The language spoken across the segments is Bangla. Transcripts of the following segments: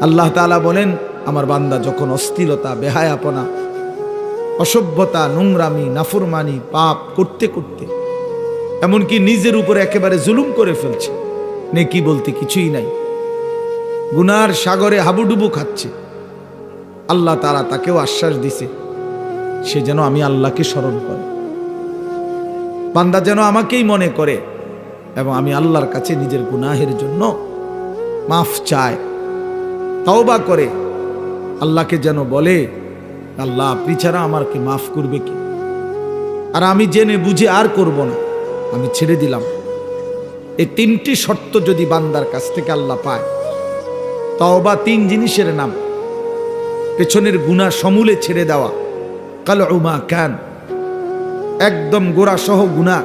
আল্লাহ তাআলা বলেন, আমার বান্দা যখন অশ্লীলতা, বেহায়াপনা, অসভ্যতা, নোংরামি, নাফরমানি, পাপ করতে করতে এমনকি নিজের উপরে একেবারে জুলুম করে ফেলছে, নেকি বলতে কিছুই নাই, গুনার সাগরে হাবুডুবু খাচ্ছে, আল্লাহ তাআলা তাকেও আশ্বাস দিছে সে যেন আমি আল্লাহকে স্মরণ করে, বান্দা যেন আমাকেই মনে করে এবং আমি আল্লাহর কাছে নিজের গুনাহের জন্য মাফ চায়, তওবা করে আল্লাহকে যেন বলে, আল্লাহ আপনি ছাড়া আমাকে মাফ করবে কি, আর আমি জেনে বুঝে আর করব না, আমি ছেড়ে দিলাম। এই তিনটি শর্ত যদি বান্দার কাছ থেকে আল্লাহ পায়, তওবা তিন জিনিসের নাম, পেছনের গুনাহ সমূলে ছেড়ে দেওয়া, কালউমা কান, একদম গোড়া সহ গুনাহ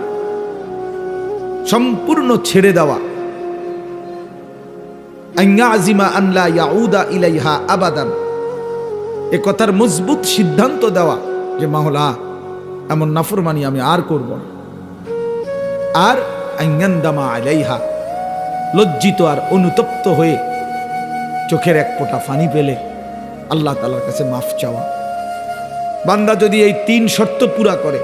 সম্পূর্ণ ছেড়ে দেওয়া, আইয়াজিমা আন লা ইয়াউদা ইলাইহা আবাদান, এ কথার মজবুত সিদ্ধান্ত দেওয়া যে মাওলা এমন নাফরমানি আমি আর করব না, আর আইয়ান্দামা আলাইহা, লজ্জিত আর অনুতপ্ত হয়ে চোখের এক ফোঁটা পানি পেলে আল্লাহ তাআলার কাছে মাফ চাওয়া। বান্দা যদি এই তিন শর্ত পুরা করে,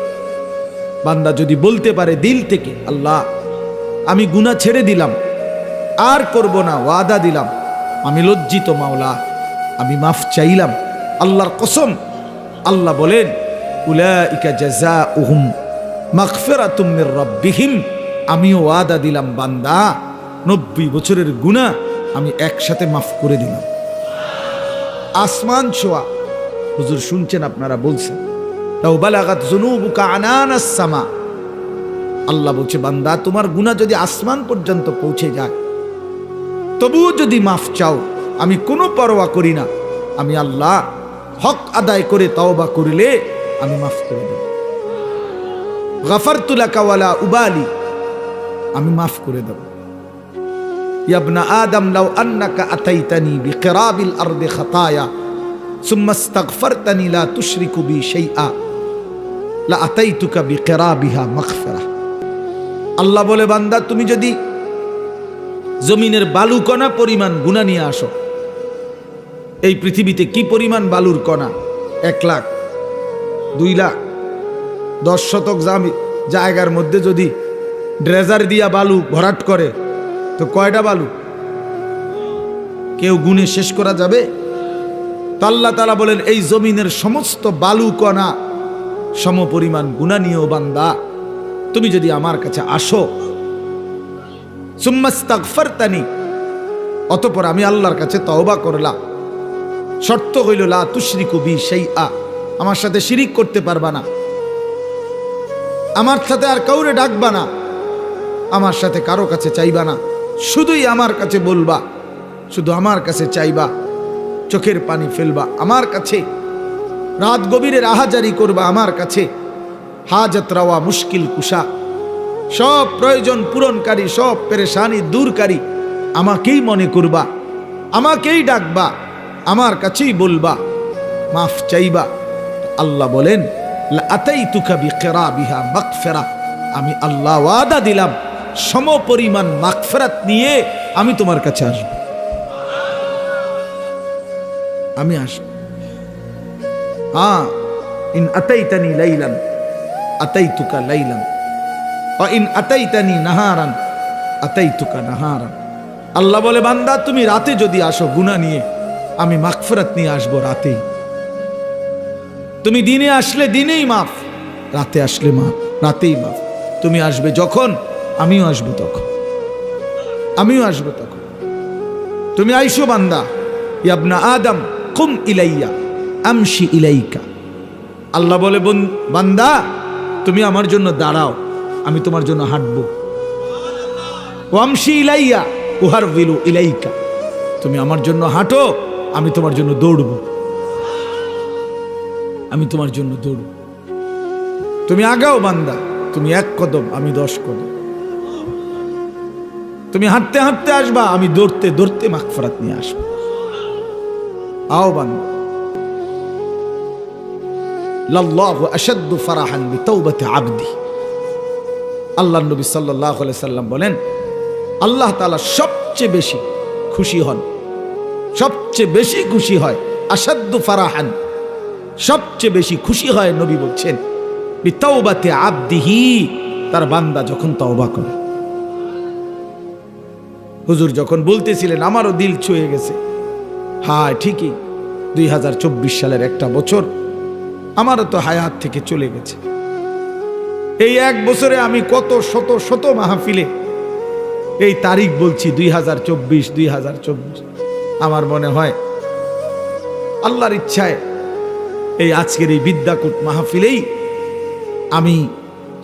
বান্দা যদি বলতে পারে দিল থেকে, আল্লাহ আমি গুনাহ ছেড়ে দিলাম, আর করব না, ওয়াদা দিলাম, আমি লজ্জিত মাওলা, আমি মাফ চাইলাম, আল্লাহর কসম, আল্লাহ বলেন উলাইকা জাযাউহুম মাগফিরাতুম মির রাব্বিহিম, আমিও ওয়াদা দিলাম বান্দা 90 বছরের গুনাহ আমি একসাথে মাফ করে দিলাম। আসমান ছোঁয়া, হুজুর শুনছেন, আপনারা বলছেন, লাউ বালাগাত যুনুবুকা আনানাস সামা, আল্লাহ বলছে বান্দা তোমার গুনাহ যদি আসমান পর্যন্ত পৌঁছে যায়, তবুও যদি মাফ চাও, আমি কোনো পরোয়া করি না, আমি আল্লাহ হক আদায় করে তওবা করলে আমি মাফ করে দেব। গাফারতু লাকা ওয়ালা উবালি, আমি মাফ করে দেব। ইয়া ইবনা আদম লাউ আন্নাকা আতাইতানি বিকিরাবিল আরদি খাতায়া সুম্মা ইস্তাগফারতানি লা তুশরিকু বি শাইআ লা আতাইতুকা বিকিরাবিহা মাগফিরা। আল্লাহ বলে বান্দা তুমি যদি জমিনের বালুকণা পরিমাণ গুনাহ নিয়ে আসো, এই পৃথিবীতে কি পরিমাণ বালুর কণা, 1 লাখ, 2 লাখ, 10 শতক জায়গার মধ্যে যদি ড্রেজার দিয়া বালু ভরাট করে তো কয়টা বালু কেউ গুনে শেষ করা যাবে? তো আল্লাহ তাআলা বলেন এই জমিনের সমস্ত বালু কণা সম পরিমাণ গুনাহ নিয়েও বান্দা তুমি যদি আমার কাছে আসো, সুম্মা ইস্তাগফারতানি, অতঃপর আমি আল্লাহর কাছে তওবা করলাম, শর্ত হইল লা তুশরিকু বি শাইআ, আমার সাথে শিরিক করতে পারবা না, আমার সাথে আর কাউরে ডাকবা না, আমার সাথে কারো কাছে চাইবা না, শুধুই আমার কাছে বলবা, শুধু আমার কাছে চাইবা, চোখের পানি ফেলবা আমার কাছে, রাত গভীরে রাহাজারি করবা আমার কাছে, হাজত রাওয়া মুশকিল কুশা, সব প্রয়োজন পূরণকারী, সব পেরেশানি দূরকারী আমাকেই মনে করবা, আমাকেই ডাকবা, আমার কাছেই বলবা, মাফ চাইবা। আল্লাহ বলেন লা আতাইতুকা বিকিরাবিহা মাগফিরা, আমি আল্লাহ ওয়াদা দিলাম সম পরিমাণ মাগফিরাত নিয়ে আমি তোমার কাছে আসব, আমি আসব। হ্যাঁ, ইন আতাইতানি লাইলান আতাইতুকা লাইলান ওয়া ইন আতাইতানি নাহারান আতাইতুকা নাহারান। আল্লাহ বলে বান্দা তুমি রাতে যদি আসো গুনাহ নিয়ে, আমি মাগফিরাত নিয়ে আসবো রাতেই। তুমি দিনে আসলে দিনেই মাফ, রাতে আসলে মাফ, রাতেই মাফ। তুমি আসবে যখন, আমিও আসবো তখন, আমিও আসবো তখন। তুমি আইসো বান্দা, ইয়া ইবনা আদম কুম ইলাইয়া আমশি ইলাইকা। আল্লাহ বলে বান্দা তুমি আমার জন্য দাঁড়াও, আমি তোমার জন্য হাঁটবো। ওয়ামশি ইলাইয়া উহারবিলু ইলাইকা, তুমি আমার জন্য হাঁটো, আমি তোমার জন্য দৌড়বো, আমি তোমার জন্য দৌড়ব। তুমি আগাও বান্দা, তুমি 1 কদম, আমি 10 কদম। তুমি হাঁটতে হাঁটতে আসবা, আমি দৌড়তে দৌড়তে মাগফিরাত নিয়ে আসবো। আও বান্দা, লাল্লাহু আশাদ্দু ফারাহান বিতাওবাতি আবদি। আল্লাহ নবী সাল্লাল্লাহু আলাইহি সাল্লাম বলেন আল্লাহ তাআলা সবচেয়ে বেশি খুশি হন, সবচেয়ে বেশি খুশি হয়, আসাদ্দু ফারাহান, সবচেয়ে বেশি খুশি হয় নবী বলছেন বিতাওবাতে আবদিহি, তার বান্দা যখন তওবা করে। হুজুর যখন বলতেছিলেন আমারও দিল ছুঁয়ে গেছে। হ্যাঁ ঠিকই, 2024 সালের একটা বছর আমারও তো হায়াত থেকে চলে গেছে। এই এক বছরে আমি কত শত শত মাহফিলে এই তারিখ বলছি, 2024। আমার মনে হয় আল্লাহর ইচ্ছায় এই আজকের এই বিদ্যাকূট মাহফিলেই আমি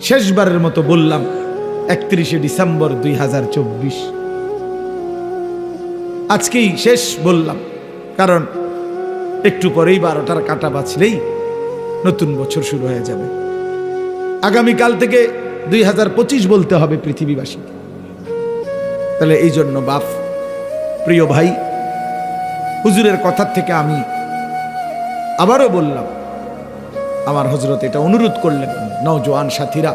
শেষবারের মতো বললাম 31শে ডিসেম্বর 2024, আজকেই শেষ বললাম, কারণ একটু পরেই 12টার কাঁটা বাজলেই নতুন বছর শুরু হয়ে যাবে। আগামীকাল থেকে 2025 বলতে হবে পৃথিবীবাসী। তাহলে এই জন্য বাপ, প্রিয় ভাই, হুজুরের কথার থেকে আমি আবারও বললাম, আমার হযরত এটা অনুরোধ করলেন, নওজোয়ান সাথীরা,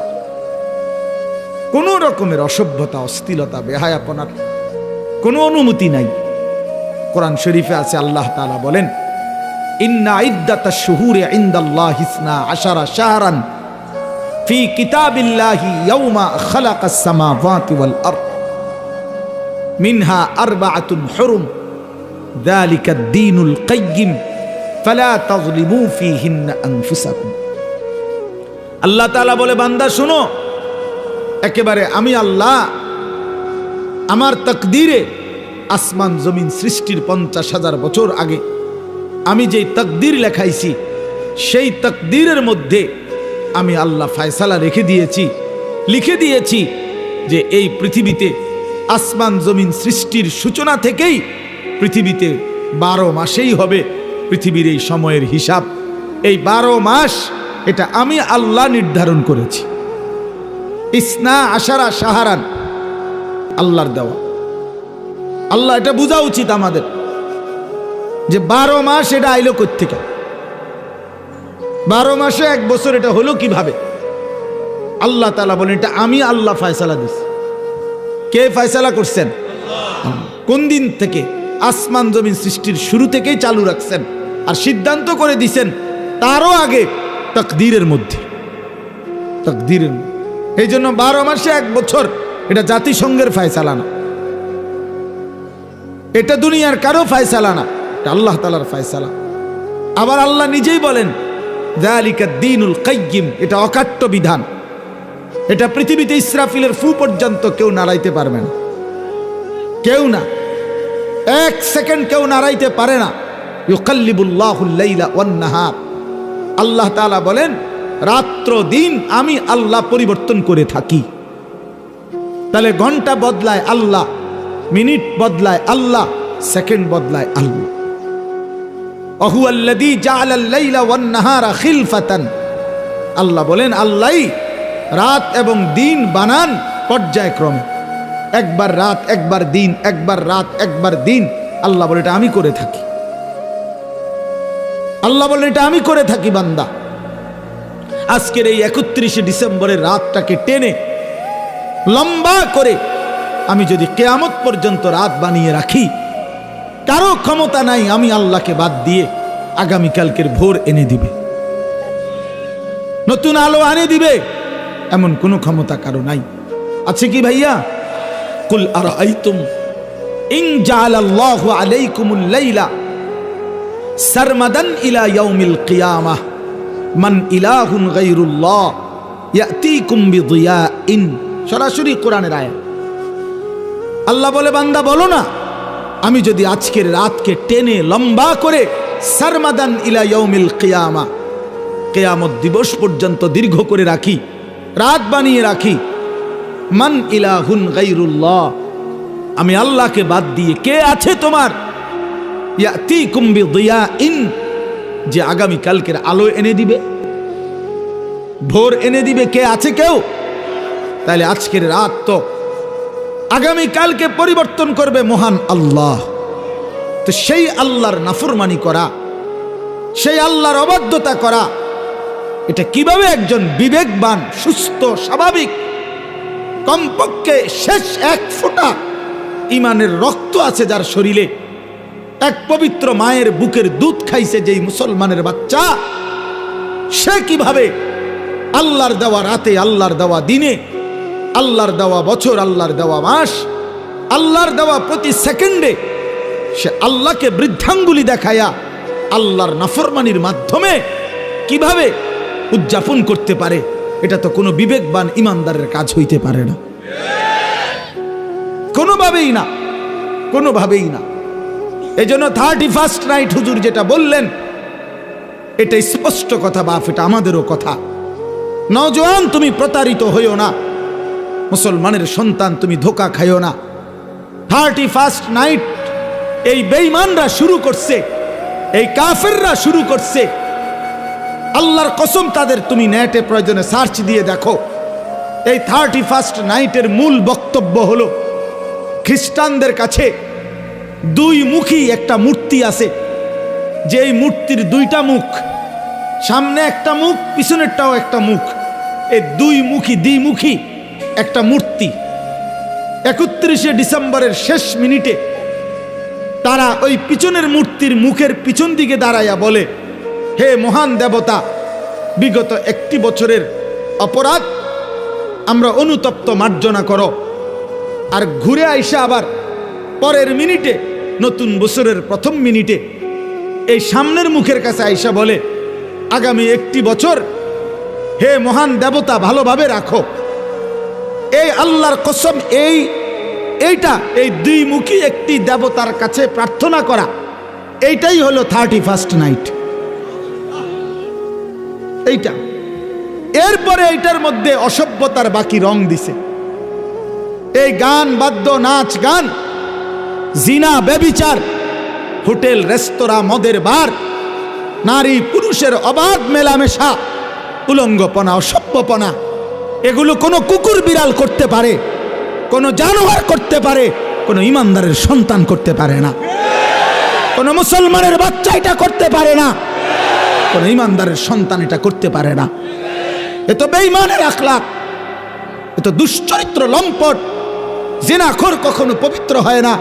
কোন রকমের অসভ্যতা, অশ্লীলতা, বেহায়াপনার কোনো অনুমতি নাই। কোরআন শরীফে আছে, আল্লাহ তাআলা বলেন ইন্না ইদ্দাতাশ শুহুরি ইনদাল্লাহি 12 শাহরান ফি কিতাবিল্লাহি ইয়াওমা খালাকাস সামাওয়াতি ওয়াল আরদ মিনহা আরবাআতুন হুরুম যালিকাদ দীনুল কাইয়্যিম ফালা তাযলিমু ফীহিন্না আনফুসাকুম। আল্লাহ তাআলা বলে, বান্দা শোনো, একেবারে আমি আল্লাহ আমার তাকদীরে আসমান জমিন সৃষ্টির 50,000 বছর আগে আমি যেই তাকদীর লেখাইছি, সেই তাকদীরের মধ্যে আমি আল্লাহ ফয়সালা লিখে দিয়েছি যে এই পৃথিবীতে আসমান জমিন সৃষ্টির সূচনা থেকেই পৃথিবীতে 12 মাসেই হবে পৃথিবীর এই সময়ের হিসাব। এই 12 মাস এটা আমি আল্লাহ নির্ধারণ করেছি। 12 শাহরান আল্লাহর দেওয়া। আল্লাহ এটা বোঝা উচিত আমাদের যে 12 মাস এটা আইলো কোত্থেকে, 12 মাসে এক বছর এটা হলো কিভাবে? আল্লাহ তাআলা বলেন এটা আমি আল্লাহ ফয়সালা দিছি। কে ফয়সালা করছেন? কোন দিন থেকে? আসমান জমিন সৃষ্টির শুরু থেকেই চালু রাখছেন, আর সিদ্ধান্ত করে দিছেন তারও আগে তাকদীরের মধ্যে। এই জন্য 12 মাসে এক বছর এটা জাতিসংঘের ফয়সালা না, এটা দুনিয়ার কারো ফয়সালা না, এটা আল্লাহ তাআলার ফয়সালা। আবার আল্লাহ নিজেই বলেন যালিকাদ দীনুল কাইয়্যিম, এটা অকাট্য বিধান। এটা পৃথিবীতে ইসরাফিলের ফু পর্যন্ত কেউ নাড়াইতে পারবে না, কেউ না, 1 সেকেন্ড কেউ নাড়াইতে পারে না। ইউকাল্লিবুল্লাহুল লাইলা ওয়ান নাহার, আল্লাহ তাআলা বলেন রাত্র দিন আমি আল্লাহ পরিবর্তন করে থাকি। তাহলে ঘন্টা বদলায় আল্লাহ, মিনিট বদলায় আল্লাহ, সেকেন্ড বদলায় আল্লাহ। ওয়াহুয়াল্লাযী জাআলাল লাইলা ওয়ান নাহারা খিলফাতান, আল্লাহ বলেন আল্লাহই রাত এবং দিন বানান পর্যায়ক্রমে, একবার রাত একবার দিন, একবার রাত একবার দিন। আল্লাহ বলে এটা আমি করে থাকি। আল্লাহ বলে এটা আমি করে থাকি বান্দা। আজকের এই 31শে ডিসেম্বরের রাতটাকে টেনে লম্বা করে আমি যদি কিয়ামত পর্যন্ত রাত বানিয়ে রাখি, কারো ক্ষমতা নাই আমি আল্লাহকে বাদ দিয়ে আগামীকালকের ভোর এনে দিবে, নতুন আলো আনে দিবে, এমন কোনো ক্ষমতা কারো নাই। আছে কি ভাইয়া? কুল আরাআইতুম ইন জাআলাল্লাহু আলাইকুমুল লাইলা সারমাদান ইলা ইয়াউমিল কিয়ামাহ মান ইলাহুন গায়রুল্লাহ ইয়াতিকুম বিদিয়াইন। সরাসরি কোরআনের আয়াত। আল্লাহ বলে বান্দা বলো না, আমি যদি আজকের রাতকে টেনে লম্বা করে সারমাদান ইলা ইয়াউমিল কিয়ামা, কিয়ামত দিবস পর্যন্ত দীর্ঘ করে রাখি, রাত বানিয়ে রাখি, মান ইলাহুন গায়রুল্লাহ, আমি আল্লাহকে বাদ দিয়ে কে আছে তোমার, ইয়াতিকুম বিদিয়াইন, যে আগামী কালকের আলো এনে দিবে, ভোর এনে দিবে, কে আছে কেউ? তাহলে আজকের রাত তো আগামী কালকে পরিবর্তন করবে মহান আল্লাহ। তো সেই আল্লাহর নাফরমানি করা, সেই আল্লাহর অবাধ্যতা করা, এটা কিভাবে একজন বিবেকবান, সুস্থ, স্বাভাবিক, কমপক্ষে শেষ 1 ফোঁটা ইমানের রক্ত আছে যার শরীরে, এক পবিত্র মায়ের বুকের দুধ খাইছে যেই মুসলমানের বাচ্চা, সে কিভাবে আল্লাহর দেওয়া রাতে, আল্লাহর দেওয়া দিনে, আল্লাহর দেওয়া বছর, আল্লাহর দেওয়া মাস, আল্লাহর দেওয়া প্রতি সেকেন্ডে সে আল্লাহকে বৃদ্ধাঙ্গুলি দেখায়া আল্লাহর নাফরমানির মাধ্যমে কিভাবে উদযাপন করতে পারে? এটা তো কোনো বিবেকবান ইমানদারের কাজ হইতে পারে না, কোনোভাবেই না, কোনোভাবেই না। এই জন্য 31st নাইট হুজুর যেটা বললেন, এটা স্পষ্ট কথা বাপ, এটা আমাদেরও কথা। নওজোয়ান, তুমি প্রতারিত হইও না, মুসলমানের সন্তান তুমি ধোকা খাইও না। 31st নাইট এই বেঈমানরা শুরু করছে, এই কাফেররা শুরু করছে। আল্লাহর কসম, তাদের তুমি নেটে প্রয়োজনে সার্চ দিয়ে দেখো। এই 31st নাইটের মূল বক্তব্য হলো, খ্রিস্টানদের কাছে দুই মুখী একটা মূর্তি আছে, যে এই মূর্তির দুইটা মুখ, সামনে একটা মুখ, পিছনেরটাও একটা মুখ, এই দুই মুখী দ্বিমুখী একটা মূর্তি। 31শে ডিসেম্বরের শেষ মিনিটে তারা ওই পিছনের মূর্তির মুখের পিছন দিকে দাঁড়াইয়া বলে, হে মহান দেবতা, বিগত 1 বছরের অপরাধ আমরা অনুতপ্ত মার্জনা করো। আর ঘুরে আইসা আবার পরের মিনিটে, নতুন বছরের প্রথম মিনিটে এই সামনের মুখের কাছে আইসা বলে, আগামী 1 বছর হে মহান দেবতা ভালোভাবে রাখো। এই আল্লাহর কসম, এইটা এই দুইমুখী একটি দেবতার কাছে প্রার্থনা করা, এইটাই হলো 31st নাইট। এইটা, এরপরে এইটার মধ্যে অসভ্যতার বাকি রং দিছে। এই গান বাদ্য, নাচ গান, জিনা, ব্যভিচার, হোটেল রেস্তোরাঁ, মদের বার, নারী পুরুষের অবাধ মেলামেশা, উলঙ্গপনা, অসভ্যপনা, এগুলো কোনো কুকুর বিড়াল করতে পারে, কোনো জানোয়ার করতে পারে, কোনো ইমানদারের সন্তান করতে পারে না, কোনো মুসলমানের বাচ্চা এটা করতে পারে না, কোনো ইমানদারের সন্তান এটা করতে পারে না। এ তো বেঈমানের আখলাক, এ তো দুশ্চরিত্র, লম্পট। জিনাখোর কখনো পবিত্র হয় না।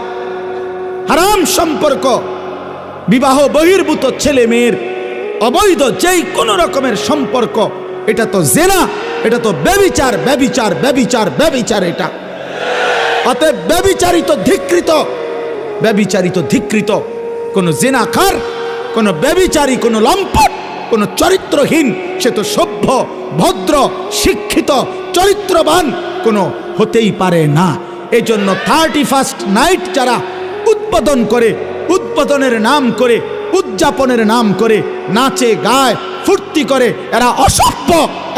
হারাম সম্পর্ক, বিবাহ বহির্ভূত ছেলে মেয়ের অবৈধ যেই কোনো রকমের সম্পর্ক, এটা তো জিনা, এটা তো ব্যভিচার, ব্যভিচার, ব্যভিচার, ব্যভিচার। এটা অতএব ব্যভিচারিত, ধিক্কৃত, ব্যভিচারিত, ধিক্কৃত কোনো জিনাখার, কোনো ব্যভিচারী, কোনো লম্পট, কোনো চরিত্রহীন, সে তো সভ্য, ভদ্র, শিক্ষিত, চরিত্রবান কোনো হতেই পারে না। এই জন্য 31st নাইট যারা উদ্বোধন করে, উদ্বোধনের নাম করে, উদযাপনের নাম করে নাচে, গায়, ফুর্তি করে, এরা অসভ্য,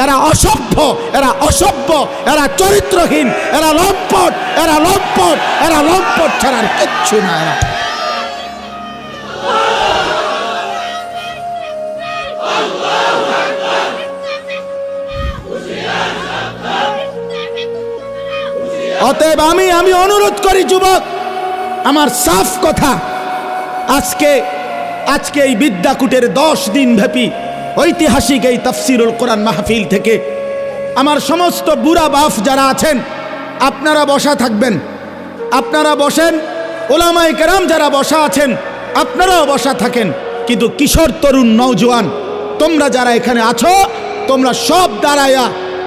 এরা অসভ্য, এরা অসভ্য, এরা চরিত্রহীন, এরা লম্পট, এরা লম্পট, এরা লম্পট ছাড়ার কিচ্ছু না। এরা অতএব আমি অনুরোধ করি যুবক, আমার সাফ কথা, আজকে এই বিদ্যাকূটের 10 দিন ব্যাপী ঐতিহাসিক এই তাফসিরুল কোরআন মাহফিল থেকে আমার সমস্ত বুড়া বাপ যারা আছেন, আপনারা বসা থাকবেন, আপনারা বসেন। ওলামায়ে কেরাম যারা বসা আছেন, আপনারাও বসা থাকেন। কিন্তু কিশোর, তরুণ, নওজোয়ান, তোমরা যারা এখানে আছো, তোমরা সব দাঁড়ায়া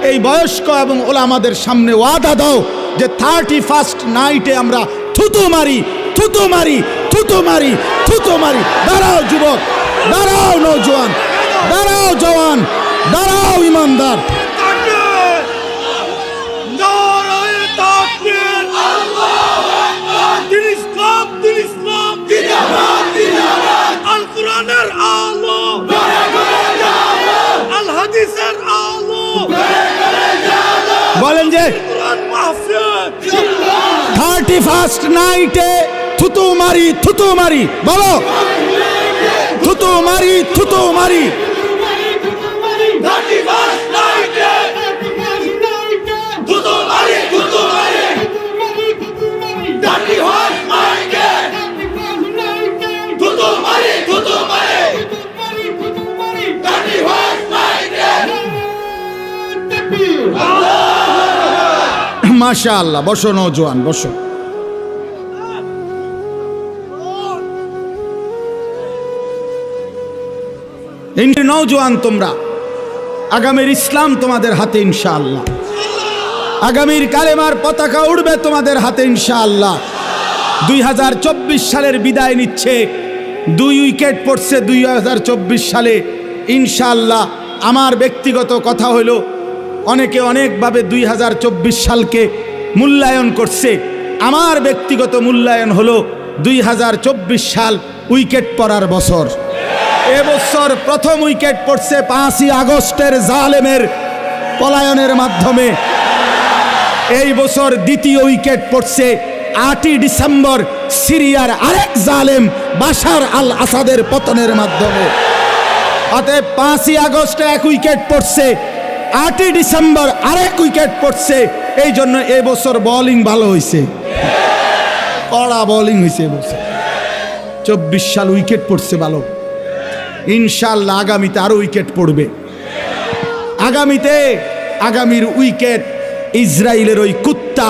এই বয়স্ক এবং ওলামাদের সামনে ওয়াদা দাও যে 31st নাইটে আমরা থুতু মারি, থুতু মারি, থুতু মারি, থুতু মারি। দাঁড়াও যুবক, দাঁড়াও নওজোয়ান, দাঁড়াও জওয়ান, দাঁড়াও ইমানদার। বলেন যে 31st নাইটে থুতু মারি, থুতু মারি, বলো থুতু মারি, থুতু মারি। মাশাআল্লাহ, বসো নওজোয়ান, বসো। নওজোয়ান তোমরা, আগামীর ইসলাম তোমাদের হাতে ইনশাআল্লাহ। আগামীর কালেমার পতাকা উড়বে তোমাদের হাতে ইনশাআল্লাহ। 2024 সালের বিদায় নিচ্ছে, 2 উইকেট পড়ছে 2024 সালে ইনশাআল্লাহ। আমার ব্যক্তিগত কথা হলো, অনেকে অনেকভাবে 2024 সালকে মূল্যায়ন করছে। আমার ব্যক্তিগত মূল্যায়ন হলো 2024 সাল উইকেট পড়ার বছর। এবছর প্রথম উইকেট পড়ছে 5ই আগস্টের জালেমের পলায়নের মাধ্যমে। এই বছর দ্বিতীয় উইকেট পড়ছে 8ই ডিসেম্বর সিরিয়ার আরেক জালেম বাশার আল আসাদের পতনের মাধ্যমে। অতএব 5ই আগস্টে 1 উইকেট পড়ছে, 8ই ডিসেম্বর আরেক উইকেট পড়ছে। এই জন্য এবছর বোলিং ভালো হয়েছে, কড়া বোলিং হয়েছে এবছর। 24 সাল উইকেট পড়ছে ভালো, ইনশাআল্লাহ আগামীতে আরো উইকেট পড়বে। আগামীর উইকেট ইসরায়েলের ওই কুত্তা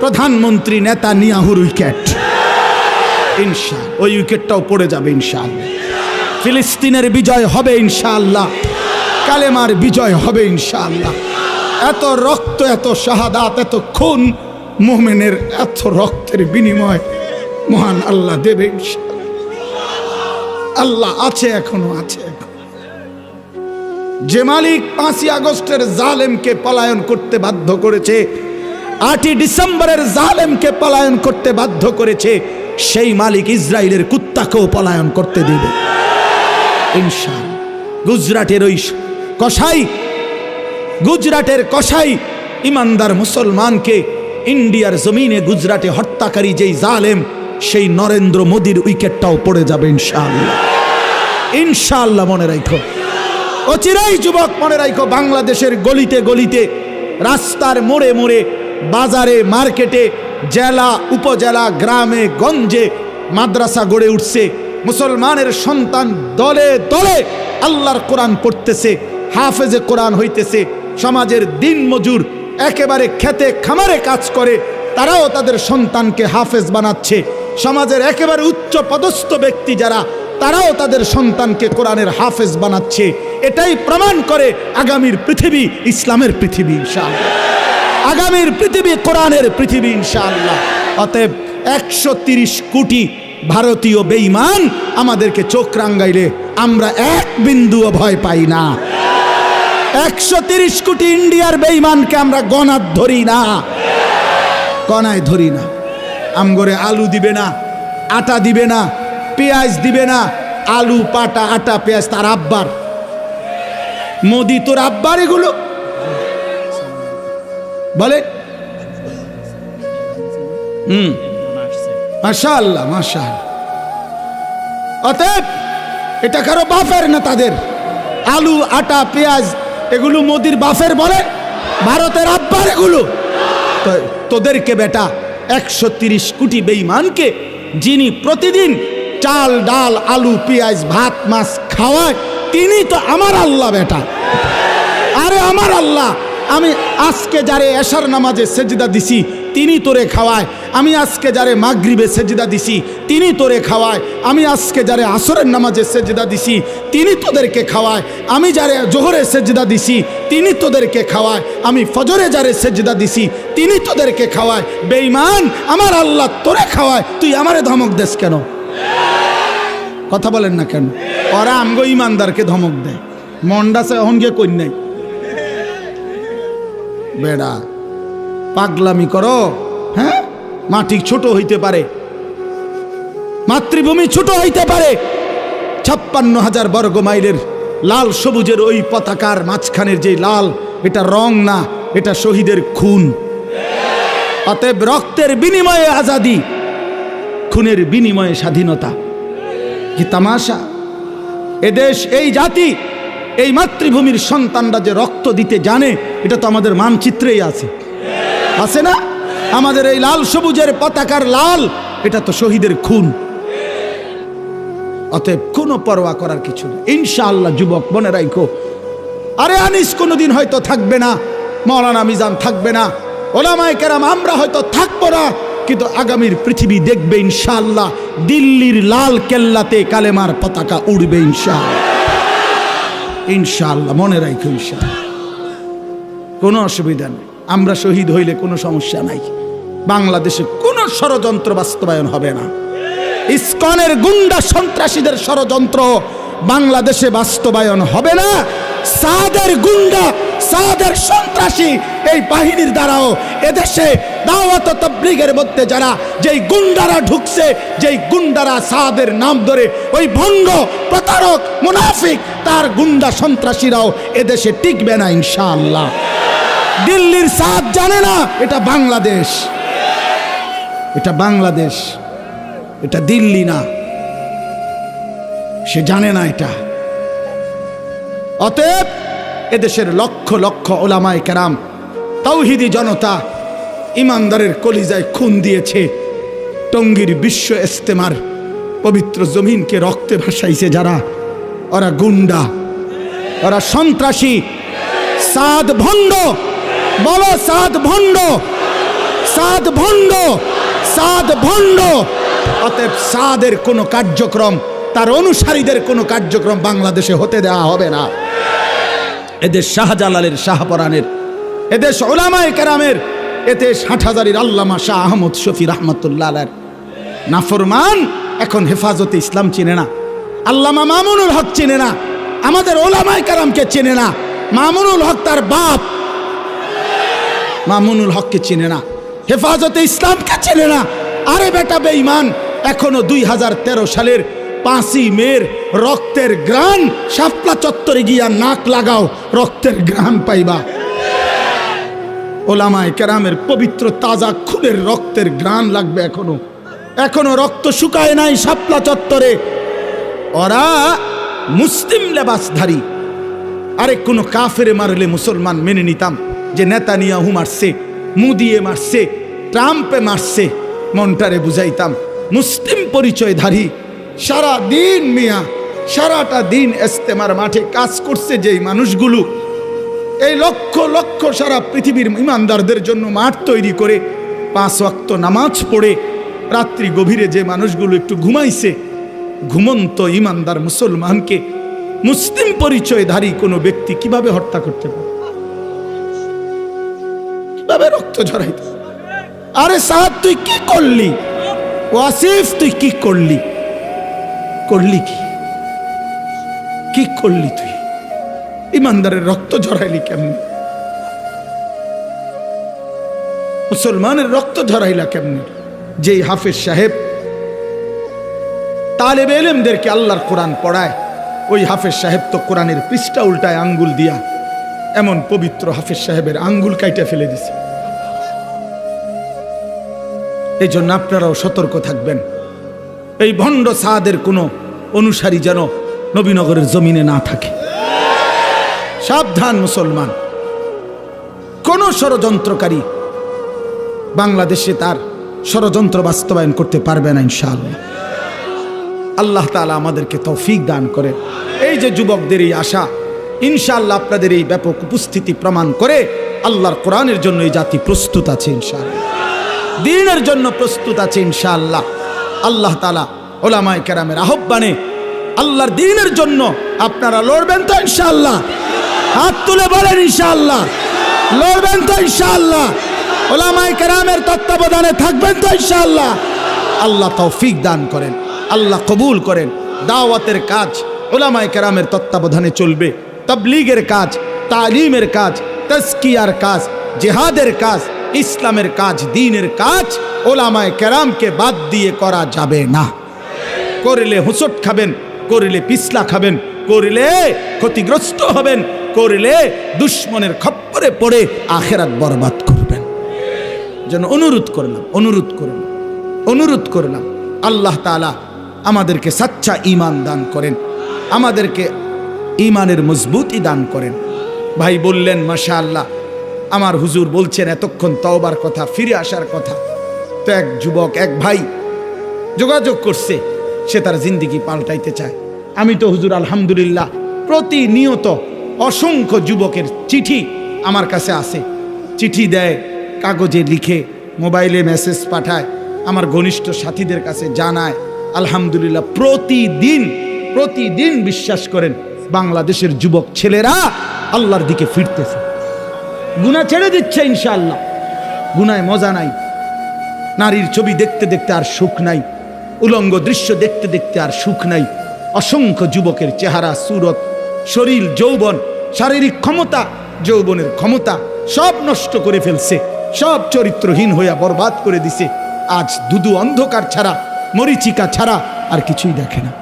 প্রধানমন্ত্রী নেতানিয়াহুর উইকেট, ইনশাআল্লাহ ওই উইকেটটাও পড়ে যাবে ইনশাআল্লাহ। ফিলিস্তিনের বিজয় হবে ইনশাআল্লাহ, কালেমার বিজয় হবে ইনশাআল্লাহ। এত রক্ত, এত শাহাদাত, এত খুন, মুমিনের এত রক্তের বিনিময় মহান আল্লাহ দেবে ইনশাআল্লাহ। আল্লাহ আছে, এখনো আছে। যে মালিক 5ই আগস্টের জালেমকে পলায়ন করতে বাধ্য করেছে, 8ই ডিসেম্বরের জালেমকে পলায়ন করতে বাধ্য করেছে, সেই মালিক ইসরায়েলের কুত্তাকেও পলায়ন করতে দিবে ইনশাআল্লাহ। গুজরাটের কসাই ইমানদার মুসলমানকে ইন্ডিয়ার জমিনে গুজরাটে হত্যাকারী যেই জালেম, সেই নরেন্দ্র মোদীর উইকেটটাও পড়ে যাবে ইনশাআল্লাহ। ইনশাআল্লাহ মনে রাখো, অচিরেই যুবক মনে রাখো, বাংলাদেশের গলিতে গলিতে, রাস্তার মোড়ে মোড়ে, বাজারে মার্কেটে, জেলা উপজেলা, গ্রামে গঞ্জে মাদ্রাসা গড়ে উঠছে। মুসলমানের সন্তান দলে দলে আল্লাহর কোরআন পড়তেছে, হাফেজে কোরআন হইতেছে। সমাজের দিন মজুর একেবারে খেতে খামারে কাজ করে, তারাও তাদের সন্তানকে হাফেজ বানাচ্ছে। সমাজের একেবারে উচ্চ পদস্থ ব্যক্তি যারা, তারাও তাদের সন্তানকে কোরআনের হাফেজ বানাচ্ছে। এটাই প্রমাণ করে আগামীর পৃথিবী ইসলামের পৃথিবী ইনশাআল্লাহ, আগামীর পৃথিবী কোরআনের পৃথিবী ইনশাআল্লাহ। অতএব 130 কোটি ভারতীয় বেঈমান আমাদেরকে চোখ রাঙ্গাইলে আমরা এক বিন্দুও ভয় পাই না। 130 কোটি ইন্ডিয়ার বেঈমানকে আমরা গণাত ধরি না, গণায় ধরি না। আমগরে আলু দিবে না, আটা দিবে না, পেঁয়াজ দিবে না। আলু, পাটা, আটা, পেঁয়াজ তার আব্বার। মোদি তোর আব্বার এগুলো বলে। মাশাআল্লাহ, মাশাআল্লাহ। অতএব এটা কারো বাপের না, তাদের আলু, আটা, পেঁয়াজ এগুলো মোদির বাপের বলে, ভারতের আব্বার এগুলো। তোদেরকে বেটা 130 কোটি বেঈমানকে যিনি প্রতিদিন চাল, ডাল, আলু, পেঁয়াজ, ভাত, মাছ খাওয়ায়, তিনি তো আমার আল্লাহ বেটা। আরে আমার আল্লাহ, আমি আজকে যারে এশার নামাজে সেজদা দিছি তিনি তোরে খাওয়ায়। আমি আজকে যারে মাগরিবে সেজদা দিছি তিনি তোরে খাওয়ায়। আমি আজকে যারে আসরের নামাজে সেজদা দিছি তিনি তোদেরকে খাওয়ায়। আমি যারে জোহরে সেজদা দিছি তিনি তোদেরকে খাওয়ায়। আমি ফজরে যারে সেজদা দিছি তিনি তোদেরকে খাওয়ায়। বেঈমান, আমার আল্লাহ তোরে খাওয়ায়, তুই আমারে ধমক দেস কেন? কথা বলেন না কেন? ওরা আমগো ইমানদারকে ধমক দেয়। মন্ডাসে এখন গিয়ে কই নাই বেড়া, পাগলামি করো। হ্যাঁ, মাটি ছোট হইতে পারে, মাতৃভূমি ছোট হইতে পারে, 56,000 বর্গ মাইলের লাল সবুজের ওই পতাকার মাঝখানের যে লাল, এটা রং না, এটা শহীদের খুন। অতএব রক্তের বিনিময়ে আজাদি, খুনের বিনিময়ে স্বাধীনতা। কি তামাশা! এদেশ, এই জাতি, এই মাতৃভূমির সন্তানরা যে রক্ত দিতে জানে, এটা তো আমাদের মানচিত্রেই আছে, আছে না? আমাদের এই লাল সবুজের পতাকার লাল, এটা তো শহীদের খুন। অতএব কোনো পরোয়া করার কিছু নেই ইনশাআল্লাহ। যুবক মনে রাখো, আরে আনিস কোনোদিন হয়তো থাকবে না, মাওলানা মিজান থাকবে না, ওলামায়ে কেরাম আমরা হয়তো থাকবো না, কিন্তু আগামীর পৃথিবী দেখবে ইনশাআল্লাহ দিল্লির লাল কেল্লাতে কালেমার পতাকা উড়বে ইনশাআল্লাহ। ইনশাআল্লাহ, মনে রাখো ইনশাআল্লাহ, কোনো অসুবিধা নেই। আমরা শহীদ হইলে কোনো সমস্যা নাই। বাংলাদেশে কোনো ষড়যন্ত্র বাস্তবায়ন হবে না। ইসকনের গুন্ডা সন্ত্রাসীদের ষড়যন্ত্র বাংলাদেশে বাস্তবায়ন হবে না। সাদের গুন্ডা, সাদের সন্ত্রাসী এই বাহিনীর দ্বারাও এদেশে দাওয়াত ও তাবলীগের মধ্যে যারা যেই গুন্ডারা ঢুকছে, যেই গুন্ডারা সাদের নাম ধরে ওই ভণ্ড প্রতারক মুনাফিক তার গুন্ডা সন্ত্রাসীরাও এদেশে টিকবে না ইনশাআল্লাহ। দিল্লির সাদ জানে না এটা বাংলাদেশ, এটা বাংলাদেশ, এটা দিল্লি না, সে জানে না এটা। অতএব এদেশের লক্ষ লক্ষ ওলামায়ে কেরাম, তাওহীদি জনতা, ইমানদারের কলিজায় খুন দিয়েছে। টঙ্গীর বিশ্ব ইজতেমার পবিত্র জমিনকে রক্তে ভাসাইছে যারা, ওরা গুন্ডা, ওরা সন্ত্রাসী, সাদ ভণ্ড। বলো সাদ ভণ্ড, সাদ ভণ্ড, সাদ ভণ্ড। অতএব সাদের কোনো কার্যক্রম, তার অনুসারীদের কোনো কার্যক্রম বাংলাদেশে হতে দেওয়া হবে না। এদেশ শাহজালালের, শাহপরানের, এদেশ উলামায়ে কেরামের, এদেশ হাটহাজারীর আল্লামা শাহ আহমদ শফি রহমতুল্লাহ আলাইহির নাফরমান এখন হেফাজতে ইসলাম চিনে না, আল্লামা মামুনুল হক চিনে না, আমাদের উলামায়ে কেরামকে চিনে না। মামুনুল হক তার বাপ মামুনুল হককে চিনে না, হেফাজতে ইসলামকে চিনে না। আরে বেটা বেঈমান, এখনো 2013 সালের 5ই মের রক্তের গ্রান শাপলা চত্বরে গিয়া নাক লাগাও, রক্তের গ্রান পাইবা। ওলামায়ে কেরামের পবিত্র তাজা খুনের রক্তের গ্রান লাগবে। এখনো রক্ত শুকায় নাই শাপলা চত্বরে। ওরা মুসলিম লেবাসধারী। আরে কোনো কাফেরে মারলে মুসলমান মেনে নিতাম, যে নেতানিয়াহু মারছে, মুদিয়ে মারছে, ট্রাম্পে মারছে, মনটারে বুঝাইতাম। মুসলিম পরিচয়ধারী সারা দিন মিয়া, সারাটা দিন ইজতেমার মাঠে কাজ করছে যেই মানুষগুলো, এই লক্ষ লক্ষ সারা পৃথিবীর ইমানদারদের জন্য মাঠ তৈরি করে 5 ওয়াক্ত নামাজ পড়ে রাত্রি গভীরে যে মানুষগুলো একটু ঘুমাইছে, ঘুমন্ত ইমানদার মুসলমানকে মুসলিম পরিচয়ধারী কোনো ব্যক্তি কিভাবে হত্যা করতে পারে, কিভাবে রক্ত ঝরাইতে? আরে সাদ তুই কি করলি? ওয়াসিফ তুই কি করলি? করলি কি করলি? তুই ইমানদারের রক্ত ঝরাইলি কেমনে? মুসলমানের রক্ত ঝরাইলা কেমনে? যেই হাফেজ সাহেব তালেবে ইলমদেরকে আল্লাহর কোরআন পড়ায়, ওই হাফেজ সাহেব তো কোরআনের পৃষ্ঠা উল্টায় আঙ্গুল দিয়া, এমন পবিত্র হাফেজ সাহেবের আঙ্গুল কাইটা ফেলে দিছে। এই জন্য আপনারাও সতর্ক থাকবেন, এই ভণ্ড সাদের কোনো অনুসারী যেন নবীনগরের জমিনে না থাকে। সাবধান মুসলমান, কোন ষড়যন্ত্রকারী বাংলাদেশে তার ষড়যন্ত্র বাস্তবায়ন করতে পারবে না ইনশাআল্লাহ। আল্লাহ তাআলা আমাদেরকে তৌফিক দান করে। এই যে যুবকদের এই আশা, ইনশাআল্লাহ আপনাদের এই ব্যাপক উপস্থিতি প্রমাণ করে আল্লাহর কোরআনের জন্য এই জাতি প্রস্তুত আছে ইনশাআল্লাহ, দ্বীনের জন্য প্রস্তুত আছে ইনশাআল্লাহ। আল্লাহ তাআলা উলামায়ে কেরামের আহ্বানে আল্লাহর দ্বীনের জন্য আপনারা লড়বেন তো ইনশাআল্লাহ? হাত তুলে বলেন ইনশাআল্লাহ। লড়বেন তো ইনশাআল্লাহ? উলামায়ে কেরামের তত্ত্বাবধানে থাকবেন তো ইনশাআল্লাহ? আল্লাহ তৌফিক দান করেন, আল্লাহ কবুল করেন। দাওয়াতের কাজ উলামায়ে কেরামের তত্ত্বাবধানে চলবে, তাবলীগের কাজ, তালিমের কাজ, তাজকিয়ার কাজ, জিহাদের কাজ, ইসলামের কাজ, দ্বীনের কাজ উলামায়ে কেরামকে বাদ দিয়ে করা যাবে না। করলে হুঁচট খাবেন, করলে পিছলা খাবেন, করলে ক্ষতিগ্রস্ত হবেন, করলে দুশ্মনের খপ্পরে পড়ে আখিরাত বরবাদ করবেন। যেন অনুরোধ করলাম আল্লাহ তাআলা আমাদেরকে সচ্চা ঈমান দান করেন, আমাদেরকে ঈমানের মজবুতি দান করেন। ভাই বললেন মাশাআল্লাহ, আমার হুজুর বলছেন এতক্ষণ তওবার কথা, ফিরে আসার কথা। তো এক যুবক, এক ভাই যোগাযোগ করছে, সে তার জিন্দেগি পাল্টাইতে চায়। আমি তো হুজুর আলহামদুলিল্লাহ প্রতিনিয়ত অসংখ্য যুবকের চিঠি আমার কাছে আসে, চিঠি দেয়, কাগজে লিখে, মোবাইলে মেসেজ পাঠায়, আমার ঘনিষ্ঠ সাথীদের কাছে জানায়। আলহামদুলিল্লাহ প্রতিদিন বিশ্বাস করেন বাংলাদেশের যুবক ছেলেরা আল্লাহর দিকে ফিরতেছে, গুনাহ ছেড়ে দিচ্ছে ইনশাআল্লাহ। গুনায় মজা নাই, নারীর ছবি দেখতে দেখতে আর সুখ নাই, উলঙ্গ দৃশ্য দেখতে দেখতে আর সুখ নাই। অসংখ্য যুবকের চেহারা, সুরত, শরীর, যৌবন, শারীরিক ক্ষমতা, যৌবনের ক্ষমতা সব নষ্ট করে ফেলছে, সব চরিত্রহীন হইয়া বরবাদ করে দিছে। আজ দুদু অন্ধকার ছাড়া, মরিচিকা ছাড়া আর কিছুই দেখে না।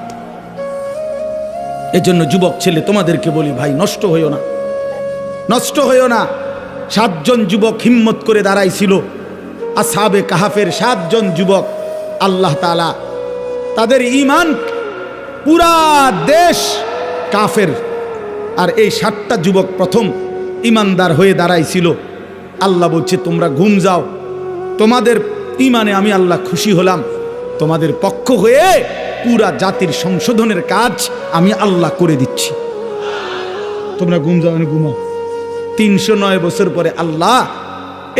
এজন্য যুবক ছেলে তোমাদেরকে বলি, ভাই নষ্ট হইও না, নষ্ট হইও না। 7 জন যুবক হিম্মত করে দাঁড়াইছিল, আসহাবে কাহাফের 7 জন যুবক। আল্লাহ তাআলা তাদের ঈমান, পুরা দেশ কাফের, আর এই 7টা যুবক প্রথম ঈমানদার হয়ে দাঁড়াইছিল। আল্লাহ বলছে তোমরা ঘুম যাও, তোমাদের ঈমানে আমি আল্লাহ খুশি হলাম, তোমাদের পক্ষ হয়ে পুরা জাতির সংশোধনের কাজ আমি আল্লাহ করে দিচ্ছি। তোমরা ঘুম যাও, ঘুমাও। 309 বছর পরে আল্লাহ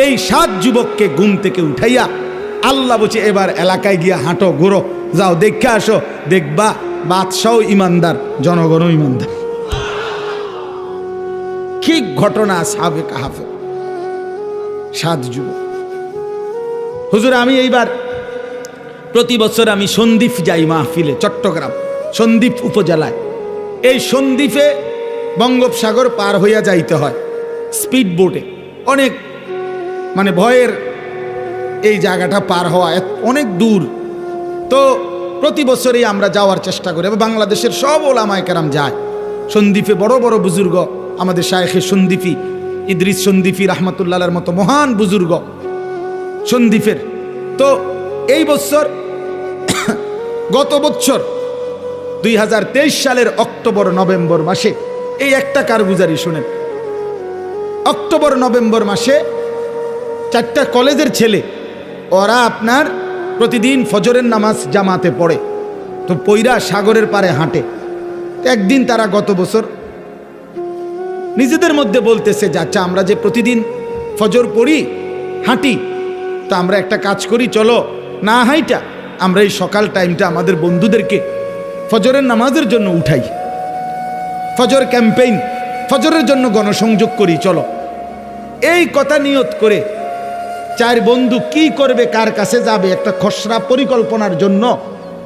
এই 7 যুবককে ঘুম থেকে উঠাইয়া আল্লাহ বলছে এবার এলাকায় গিয়া হাঁটো, ঘুরো, যাও, দেখে আসো, দেখবা বাদশাও ইমানদার, জনগণও ইমানদার। ঠিক ঘটনা আসহাবে কাহাফে 7 যুবক। হুজুর আমি এইবার প্রতি বছর আমি সন্দ্বীপ যাই মাহফিলে, চট্টগ্রাম সন্দ্বীপ উপজেলায়। এই সন্দ্বীপে বঙ্গোপসাগর পার হইয়া যাইতে হয় স্পিড বোটে, অনেক মানে ভয়ের এই জায়গাটা পার হওয়া অনেক দূর। তো প্রতি বছরই আমরা যাওয়ার চেষ্টা করি, বাংলাদেশের সব ওলামায়ে কেরাম যায় সন্দ্বীপে। বড় বড় বুজুর্গ, আমাদের শায়েখে সন্দ্বীপি ইদ্রিস সন্দ্বীপি রাহমাতুল্লাহর মতো মহান বুজুর্গ সন্দ্বীপের। তো এই বছর গত বছর 2023 সালের অক্টোবর নভেম্বর মাসে এই একটা কারগুজারি শুনেন। অক্টোবর নভেম্বর মাসে 4টা কলেজের ছেলে, ওরা আপনার প্রতিদিন ফজরের নামাজ জামাতে পড়ে, তো পইরা সাগরের পারে হাঁটে। একদিন তারা গত বছর নিজেদের মধ্যে বলতেছে যে আচ্ছা আমরা যে প্রতিদিন ফজর পড়ি, হাঁটি, তো আমরা একটা কাজ করি, চলো না হাইটা আমরা এই সকাল টাইমটা আমাদের বন্ধুদেরকে ফজরের নামাজের জন্য উঠাই, ফজর ক্যাম্পেইন, ফজরের জন্য গণসংযোগ করি, চলো। এই কথা নিয়ত করে 4 বন্ধু কি করবে, কার কাছে যাবে, একটা খসড়া পরিকল্পনার জন্য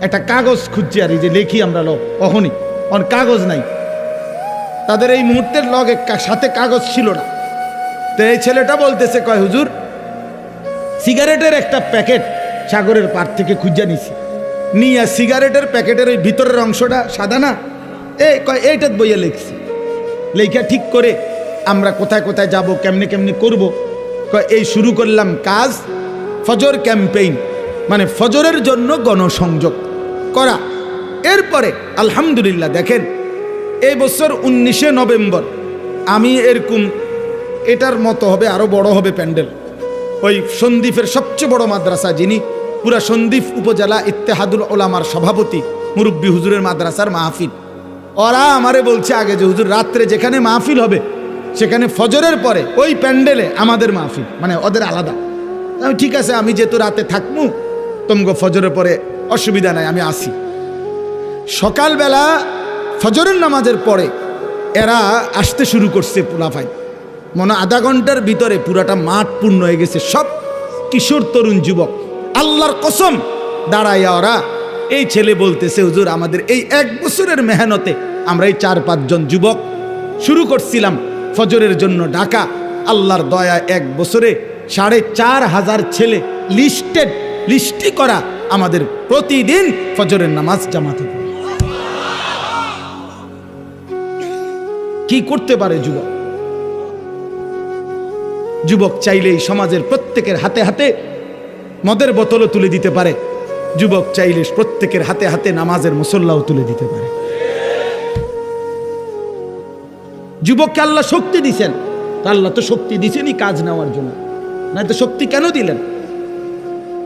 একটা কাগজ খুঁজছি, আর এই যে লেখি আমরা অহনি অন কাগজ নাই তাদের, এই মুহূর্তের লগে সাথে কাগজ ছিল না। তো এই ছেলেটা বলতেছে, কয় হুজুর সিগারেটের একটা প্যাকেট সাগরের পার থেকে খুঁজে নিছি, নিয়ে সিগারেটের প্যাকেটের ওই ভিতরের অংশটা সাদা না, কয় এইটাত বইয়ে লিখছি, লেখা ঠিক করে আমরা কোথায় কোথায় যাব, কেমনে কেমনে করব। কয় এই শুরু করলাম কাজ, ফজর ক্যাম্পেইন, মানে ফজরের জন্য গণসংযোগ করা। এরপরে আলহামদুলিল্লাহ দেখেন এই বছর 19 নভেম্বর আমি এরকম এটার মতো হবে, আরো বড় হবে প্যান্ডেল, ওই সন্দ্বীপের সবচেয়ে বড় মাদ্রাসা, যিনি পুরা সন্দ্বীপ উপজেলা ইত্তেহাদুল ওলামার সভাপতি, মুরব্বী হুজুরের মাদ্রাসার মাহফিল। ওরা আমারে বলছে আগে যে হুজুর রাত্রে যেখানে মাহফিল হবে সেখানে ফজরের পরে ওই প্যান্ডেলে আমাদের মাহফিল, মানে ওদের আলাদা। আমি ঠিক আছে, আমি যেহেতু রাতে থাকবো তোমগো ফজরের পরে অসুবিধা নাই, আমি আসি। সকালবেলা ফজরের নামাজের পরে এরা আসতে শুরু করছে, পোলাফাই মনে আধা ঘন্টার ভিতরে পুরাটা মাঠ পূর্ণ হয়ে গেছে, সব কিশোর তরুণ যুবক। আল্লাহর কসম দাঁড়াইয়া ওরা, এই ছেলে বলতেছে হুজুর আমাদের এই 1 বছরের মেহনতে আমরা এই 4-5 জন যুবক শুরু করছিলাম ফজরের জন্য ডাকা। আল্লাহর দয়া 1 বছরে 4,500 ছেলে লিস্টি করা আমাদের প্রতিদিন ফজরের নামাজ জামাতে পড়ে। কি করতে পারে যুবক? যুবক চাইলে এই সমাজের প্রত্যেকের হাতে হাতে মদের বোতলও তুলে দিতে পারে, যুবক চাইলে প্রত্যেকের হাতে হাতে নামাজের মুসল্লাও তুলে দিতে পারে। যুবককে আল্লাহ শক্তি দিছেন, আল্লাহ তো শক্তি দিছেনই কাজ নেওয়ার জন্য, না তো শক্তি কেন দিলেন?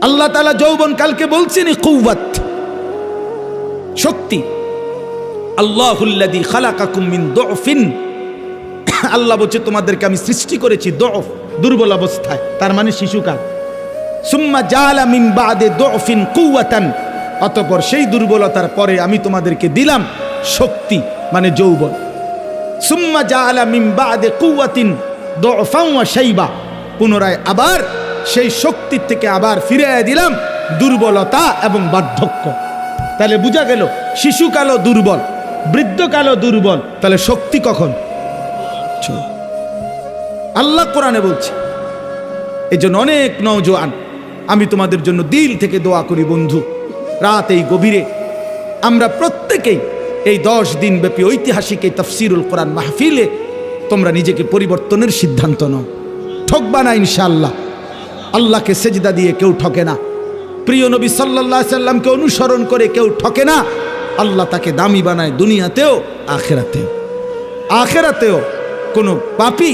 আল্লাহ তাআলা যৌবন কালকে বলছেন কুওয়াত, শক্তি। আল্লাহুল্লাযী খালাকাকুম মিন দুফিন, আল্লাহ বলছে তোমাদেরকে আমি সৃষ্টি করেছি দুফ, দুর্বল অবস্থায়, তার মানে শিশুকাল। সুম্মা জাআলা মিন বাদে দুফিন কুওয়াতান, অতঃপর সেই দুর্বলতার পরে আমি তোমাদেরকে দিলাম শক্তি, মানে যৌবন। সুম্মা জাআলা মিন বা'দি কুওয়াতিন দু'ফান ওয়া শাইবা, পুনরায় আবার সেই শক্তির থেকে আবার ফিরিয়ে দিলাম দুর্বলতা এবং বার্ধক্য। তাহলে বোঝা গেল শিশুকালও দুর্বল, বৃদ্ধকালও দুর্বল, তাহলে শক্তি কখন? আল্লাহ কোরআনে বলছে। এই জন্য অনেক নওজোয়ান, আমি তোমাদের জন্য দিল থেকে দোয়া করি বন্ধু, রাত এই গভীরে আমরা প্রত্যেকেই এই 10 দিন ব্যাপী ঐতিহাসিক এই তাফসীরুল কোরআন মাহফিলে তোমরা নিজেকে পরিবর্তনের সিদ্ধান্ত নাও। ঠকবা না ইনশাআল্লাহ। আল্লাহকে সেজদা দিয়ে কেউ ঠকে না, প্রিয় নবী সাল্লাল্লাহু আলাইহি সাল্লামকে অনুসরণ করে কেউ ঠকে না। আল্লাহ তাকে দামি বানায় দুনিয়াতেও আখিরাতেও। আখিরাতেও কোনো পাপী,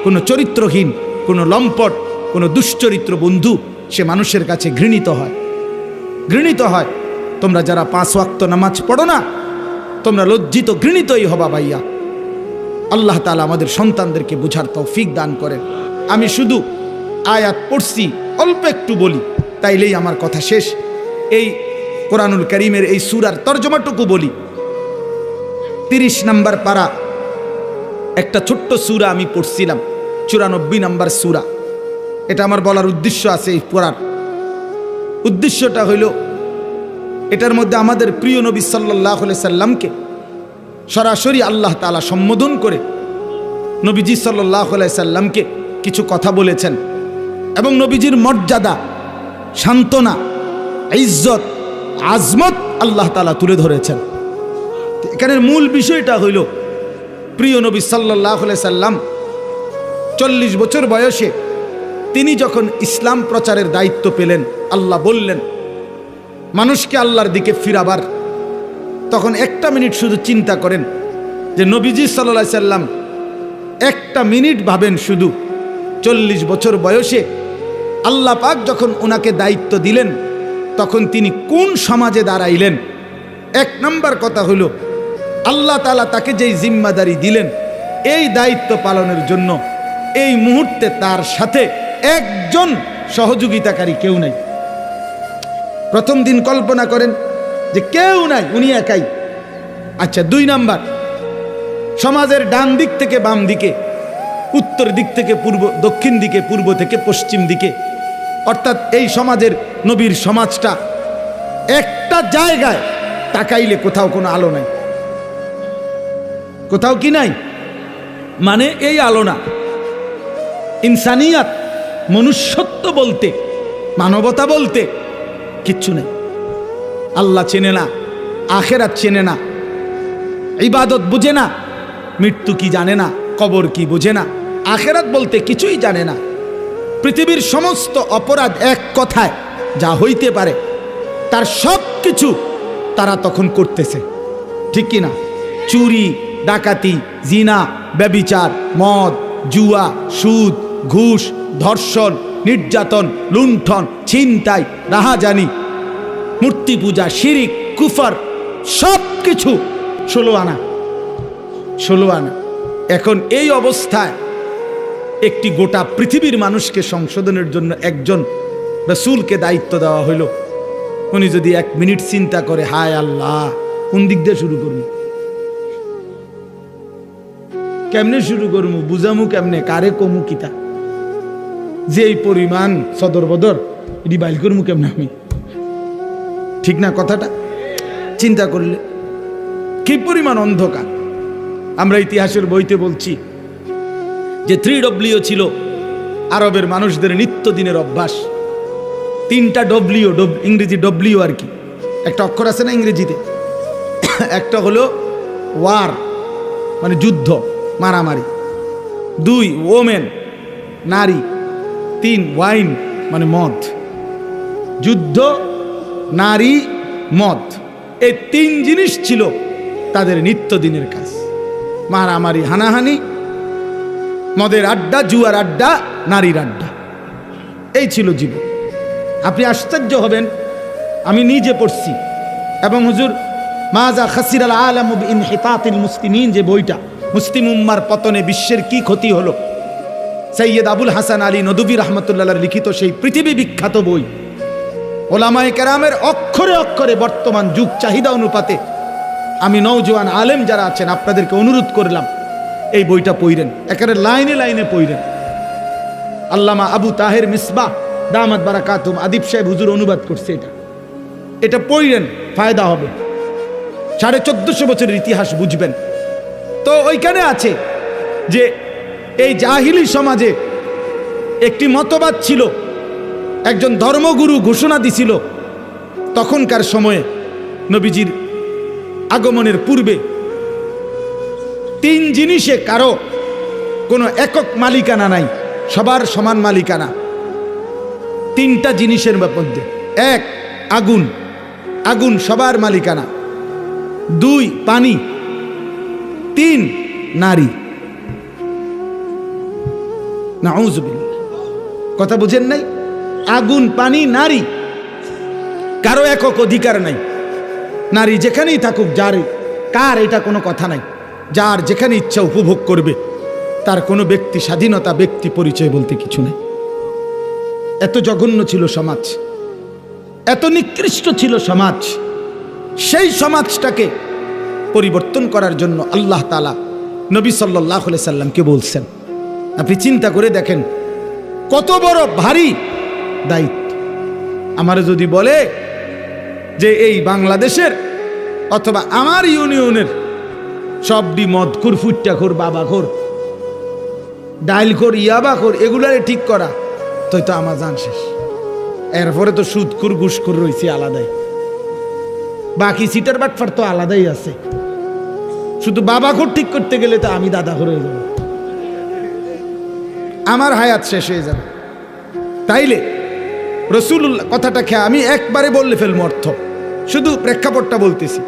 কোনো চরিত্রহীন, কোনো লম্পট, কোনো দুশ্চরিত্র বন্ধু সে মানুষের কাছে ঘৃণিত হয়, ঘৃণিত হয়। তোমরা যারা 5 ওয়াক্ত নামাজ পড়ো না, তোমরা লজ্জিত ঘৃণিতই হবা ভাইয়া। আল্লাহ তাআলা আমাদের সন্তানদেরকে বুঝার তৌফিক দান করেন। আমি শুধু আয়াত পড়ছি, অল্প একটু বলি, তাইলেই আমার কথা শেষ। এই কোরআনুল কারীমের এই সূরার তরজমাটুকু বলি। 30 নম্বর পারা একটা ছোট্ট সূরা আমি পড়ছিলাম, 94 নম্বর সূরা। এটা আমার বলার উদ্দেশ্য আছে। এই পড়ার উদ্দেশ্যটা হইল, এটার মধ্যে আমাদের প্রিয় নবী সাল্লাল্লাহু আলাইহি সাল্লামকে সরাসরি আল্লাহ তাআলা সম্বোধন করে নবীজি সাল্লাল্লাহু আলাইহি সাল্লামকে কিছু কথা বলেছেন এবং নবীজির মর্যাদা, সান্ত্বনা, ইজ্জত, আজমত আল্লাহ তাআলা তুলে ধরেছেন। এখানের মূল বিষয়টা হইল, প্রিয় নবী সাল্লাল্লাহু আলাইহি সাল্লাম 40 বছর বয়সে তিনি যখন ইসলাম প্রচারের দায়িত্ব পেলেন, আল্লাহ বললেন মানুষকে আল্লাহর দিকে ফিরাবার, তখন একটা মিনিট শুধু চিন্তা করেন যে নবীজি সাল্লাল্লাহু আলাইহি সাল্লাম একটা মিনিট ভাবেন, শুধু 40 বছর বয়সে আল্লাহ পাক যখন ওনাকে দায়িত্ব দিলেন তখন তিনি কোন সমাজে দাঁড়াইলেন। 1 নম্বর কথা হলো, আল্লাহ তাআলা তাকে যেই জিম্মাদারি দিলেন এই দায়িত্ব পালনের জন্য এই মুহূর্তে তার সাথে একজন সহযোগিতাকারী কেউ নাই। প্রথম দিন কল্পনা করেন যে কেউ নাই, উনি একাই। আচ্ছা, 2 নাম্বার, সমাজের ডান দিক থেকে বাম দিকে, উত্তর দিক থেকে পূর্ব, দক্ষিণ দিকে, পূর্ব থেকে পশ্চিম দিকে, অর্থাৎ এই সমাজের নবীর সমাজটা একটা জায়গায় তাকাইলে কোথাও কোনো আলো নাই। কোথাও কি নাই? মানে এই আলো না, ইনসানিয়াত, মনুষ্যত্ব বলতে, মানবতা বলতে কিচ্ছু নেই। আল্লাহ চেনে না, আখেরাত চেনে না, ইবাদত বুঝে না, মৃত্যু কি জানে না, কবর কি বুঝে না, আখেরাত বলতে কিছুই জানে না। পৃথিবীর সমস্ত অপরাধ এক কথায় যা হইতে পারে তার সব কিছু তারা তখন করতেছে, ঠিক কি না? চুরি, ডাকাতি, জিনা, ব্যভিচার, মদ, জুয়া, সুদ, ঘুষ, ধর্ষণ, নির্যাতন, লুণ্ঠন, ছিনতাই, রাহাজানি, মূর্তি পূজা, শিরিক, কুফর, সব কিছু 16 আনা। এখন এই অবস্থায় একটি গোটা পৃথিবীর মানুষকে সংশোধনের জন্য একজন রাসূলকে দায়িত্ব দেওয়া হইল। উনি যদি 1 মিনিট চিন্তা করে, হায় আল্লাহ, কোন দিক দিয়ে শুরু করবো, কেমনে শুরু করবো, বুঝামু কেমনে, কারে কমু কিতা, যে এই পরিমাণ সদর বদর, এটি বাইল করমু কেমনে আমি, ঠিক না কথাটা? চিন্তা করলে কি পরিমাণ অন্ধকার। আমরা ইতিহাসের বইতে বলছি যে 3W ছিল আরবের মানুষদের নিত্যদিনের অভ্যাস। 3টা W, ইংরেজি W আর কি, একটা অক্ষর আছে না ইংরেজিতে, একটা হলো ওয়ার মানে যুদ্ধ, মারামারি, 2 ওমেন নারী, 3 ওয়াইন মানে মদ। যুদ্ধ, নারী, মদ, এই 3 জিনিস ছিল তাদের নিত্যদিনের কাজ। মারামারি, হানাহানি, মদের আড্ডা, জুয়ার আড্ডা, নারীর আড্ডা, এই ছিল জীবন। আপনি আশ্চর্য হবেন, আমি নিজে পড়ছি এবং হুজুর মাজা খাসিরাল আলামু বিইনহিতাতিল মুসলিমিন, যে বইটা, মুসলিম উম্মার পতনে বিশ্বের কি ক্ষতি হলো, সৈয়দ আবুল হাসান আলী নদভী রাহমাতুল্লাহ লিখিত সেই পৃথিবী বিখ্যাত বই। ওলামায়ে কেরামের অক্ষরে অক্ষরে বর্তমান যুগ চাহিদা অনুপাতে আমি নওজোয়ান আলেম যারা আছেন আপনাদেরকে অনুরোধ করলাম, এই বইটা পড়েন, একেবারে লাইনে লাইনে পড়েন। আল্লামা আবু তাহের মিসবাহ দামাত বারাকাতুম আদিব সাহেব হুজুর অনুবাদ করছে। এটা পড়েন, ফায়দা হবে। 1450 বছরের ইতিহাস বুঝবেন। তো ওইখানে আছে যে এই জাহিলি সমাজে একটি মতবাদ ছিল, একজন ধর্মগুরু ঘোষণা দিছিল তখনকার সময়ে নবীজির আগমনের পূর্বে 3 জিনিসে কারো কোনো একক মালিকানা নাই, সবার সমান মালিকানা। 3টা জিনিসের মধ্যে, 1 আগুন, আগুন সবার মালিকানা, 2 পানি, 3 নারী। নাউযুবিল্লাহ, কথা বুঝেন নাই? আগুন, পানি, নারী, কারো একক অধিকার নাই। নারী যেখানেই থাকুক, যার কার এটা কোনো কথা নাই, যার যেখানে ইচ্ছা উপভোগ করবে, তার কোনো ব্যক্তি স্বাধীনতা, ব্যক্তি পরিচয় বলতে কিছু নেই। এত জঘন্য ছিল সমাজ, এত নিকৃষ্ট ছিল সমাজ। সেই সমাজটাকে পরিবর্তন করার জন্য আল্লাহ তাআলা নবী সাল্লাল্লাহু আলাইহি সাল্লামকে বলছেন। আপনি চিন্তা করে দেখেন কত বড় ভারী দায়িত্ব। আমার যদি বলে যে এই বাংলাদেশের অথবা আমার ইউনিয়নের সবডি মদখোর, ফুট্টাখোর, বাবাখোর, ডাইলখোর, ইয়াবাখোর, এগুলারে ঠিক করা, তো আমার জান শেষ। এরপরে তো সুদখোর, ঘুষখোর রয়েছে আলাদাই, বাকি সিটার বাটফার তো আলাদাই আছে। শুধু বাবাখোর ঠিক করতে গেলে তো আমি দাদাখোর হয়ে যাব, আমার হায়াত শেষ হয়ে যাবে। তাইলে রাসূলুল্লাহ কথাটা খেয়ে আমি একবারে বললে ফেলবো অর্থ, শুধু প্রেক্ষাপটটা বলতেছি।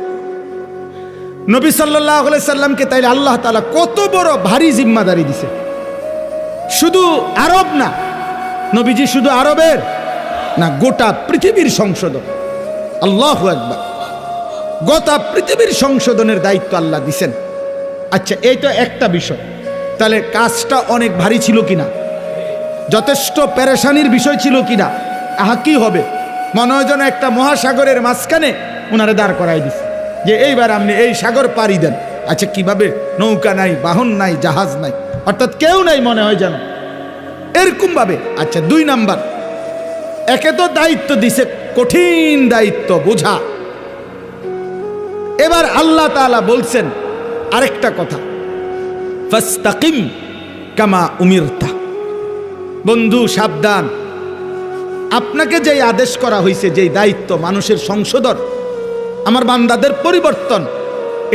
নবী সাল্লাল্লাহু আলাইহি সাল্লামকে তাইলে আল্লাহ তাআলা কত বড় ভারী জিম্মাদারি দিছে। শুধু আরব না, নবীজি শুধু আরবের না, গোটা পৃথিবীর সংশোধন। আল্লাহু আকবার, গোটা পৃথিবীর সংশোধনের দায়িত্ব আল্লাহ দিছেন। আচ্ছা, এই তো একটা বিষয়। তাহলে কাজটা অনেক ভারী ছিল কিনা, যথেষ্ট পেরেশানির বিষয় ছিল কিনা? কি হবে, মনে হয় যেন একটা মহাসাগরের মাঝখানে ওনারে দাঁড় করাই দিছে যে এইবার আপনি এই সাগর পাড়ি দেন। আচ্ছা, কিভাবে? নৌকা নাই, বাহন নাই, জাহাজ নাই, অর্থাৎ কেউ নাই, মনে হয় যেন এরকম ভাবে। আচ্ছা, 2 নাম্বার, একে তো দায়িত্ব দিছে, কঠিন দায়িত্ব বোঝা। এবার আল্লাহ তাআলা বলছেন আরেকটা কথা, ফাস্তাকিম কামা উমিরতা। বন্ধু সাবধান, আপনাকে যেই আদেশ করা হয়েছে, যেই দায়িত্ব মানুষের সংশোধন, আমার বান্দাদের পরিবর্তন,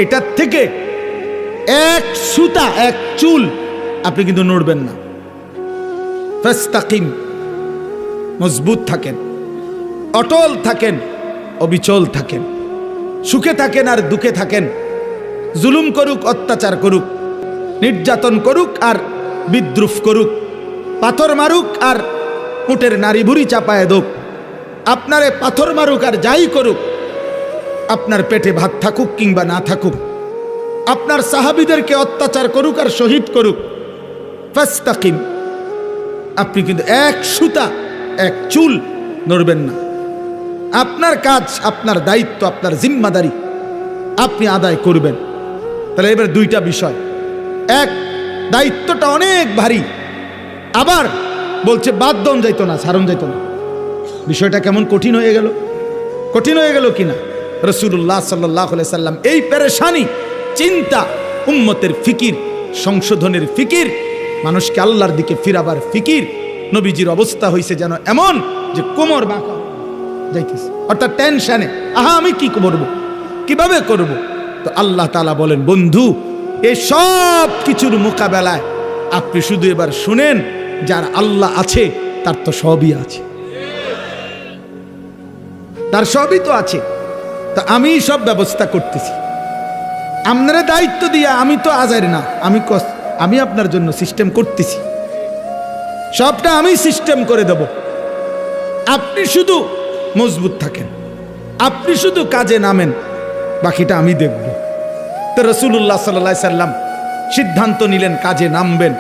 এটার থেকে এক সুতা, এক চুল আপনি কিন্তু নড়বেন না। ফাস্তাকিম, মজবুত থাকেন, অটল থাকেন, অবিচল থাকেন, সুখে থাকেন আর দুঃখে থাকেন, জুলুম করুক, অত্যাচার করুক, নির্যাতন করুক আর বিদ্রুপ করুক, পাথর মারুক আর উটের নারী ভুড়ি চাপায় দোক, আপনারে পাথর মারুক আর যাই করুক, আপনার পেটে ভাত থাকুক কিংবা না থাকুক, আপনার সাহাবীদেরকে অত্যাচার করুক আর শহীদ করুক, ফাস্তাকিম, আপনি কিন্তু এক সুতা, এক চুল নড়বেন না। আপনার কাজ, আপনার দায়িত্ব, আপনার জিম্মাদারি আপনি আদায় করবেন। তাহলে এবার 2টা বিষয়, এক, দায়িত্বটা অনেক ভারী, আবার বলছে বাদন যাইতো না, ছাড়ন যাইতো না। বিষয়টা কেমন কঠিন হয়ে গেল, কঠিন হয়ে গেল কিনা? রাসূলুল্লাহ সাল্লাল্লাহু আলাইহি সাল্লাম এই পেরেশানি, চিন্তা, উম্মতের ফিকির, সংশোধনের ফিকির, মানুষকে আল্লাহর দিকে ফিরাবার ফিকির, নবীজির অবস্থা হয়েছে যেন এমন যে কোমর বাঁকা যাইতেছে, অর্থাৎ টেনশনে, আমি কি করব, কিভাবে করব? তো আল্লাহ তাআলা বলেন, বন্ধু এই সব কিছুর মোকাবেলায় আপনি শুধু এবার শুনেন, যার আল্লাহ আছে তার তো সবই আছে, তার সবই তো আছে। তা আমি সব ব্যবস্থা করতেছি, আপনারা দায়িত্ব দিয়া, আমি তো আজার না, আমি আপনার জন্য সিস্টেম করতেছি, সবটা আমি সিস্টেম করে দেব। আপনি শুধু মজবুত থাকেন, আপনি শুধু কাজে নামেন, বাকিটা আমি দেখব। তো রাসূলুল্লাহ সাল্লাল্লাহু আলাইহি সাল্লাম সিদ্ধান্ত নিলেন কাজে নামবেন,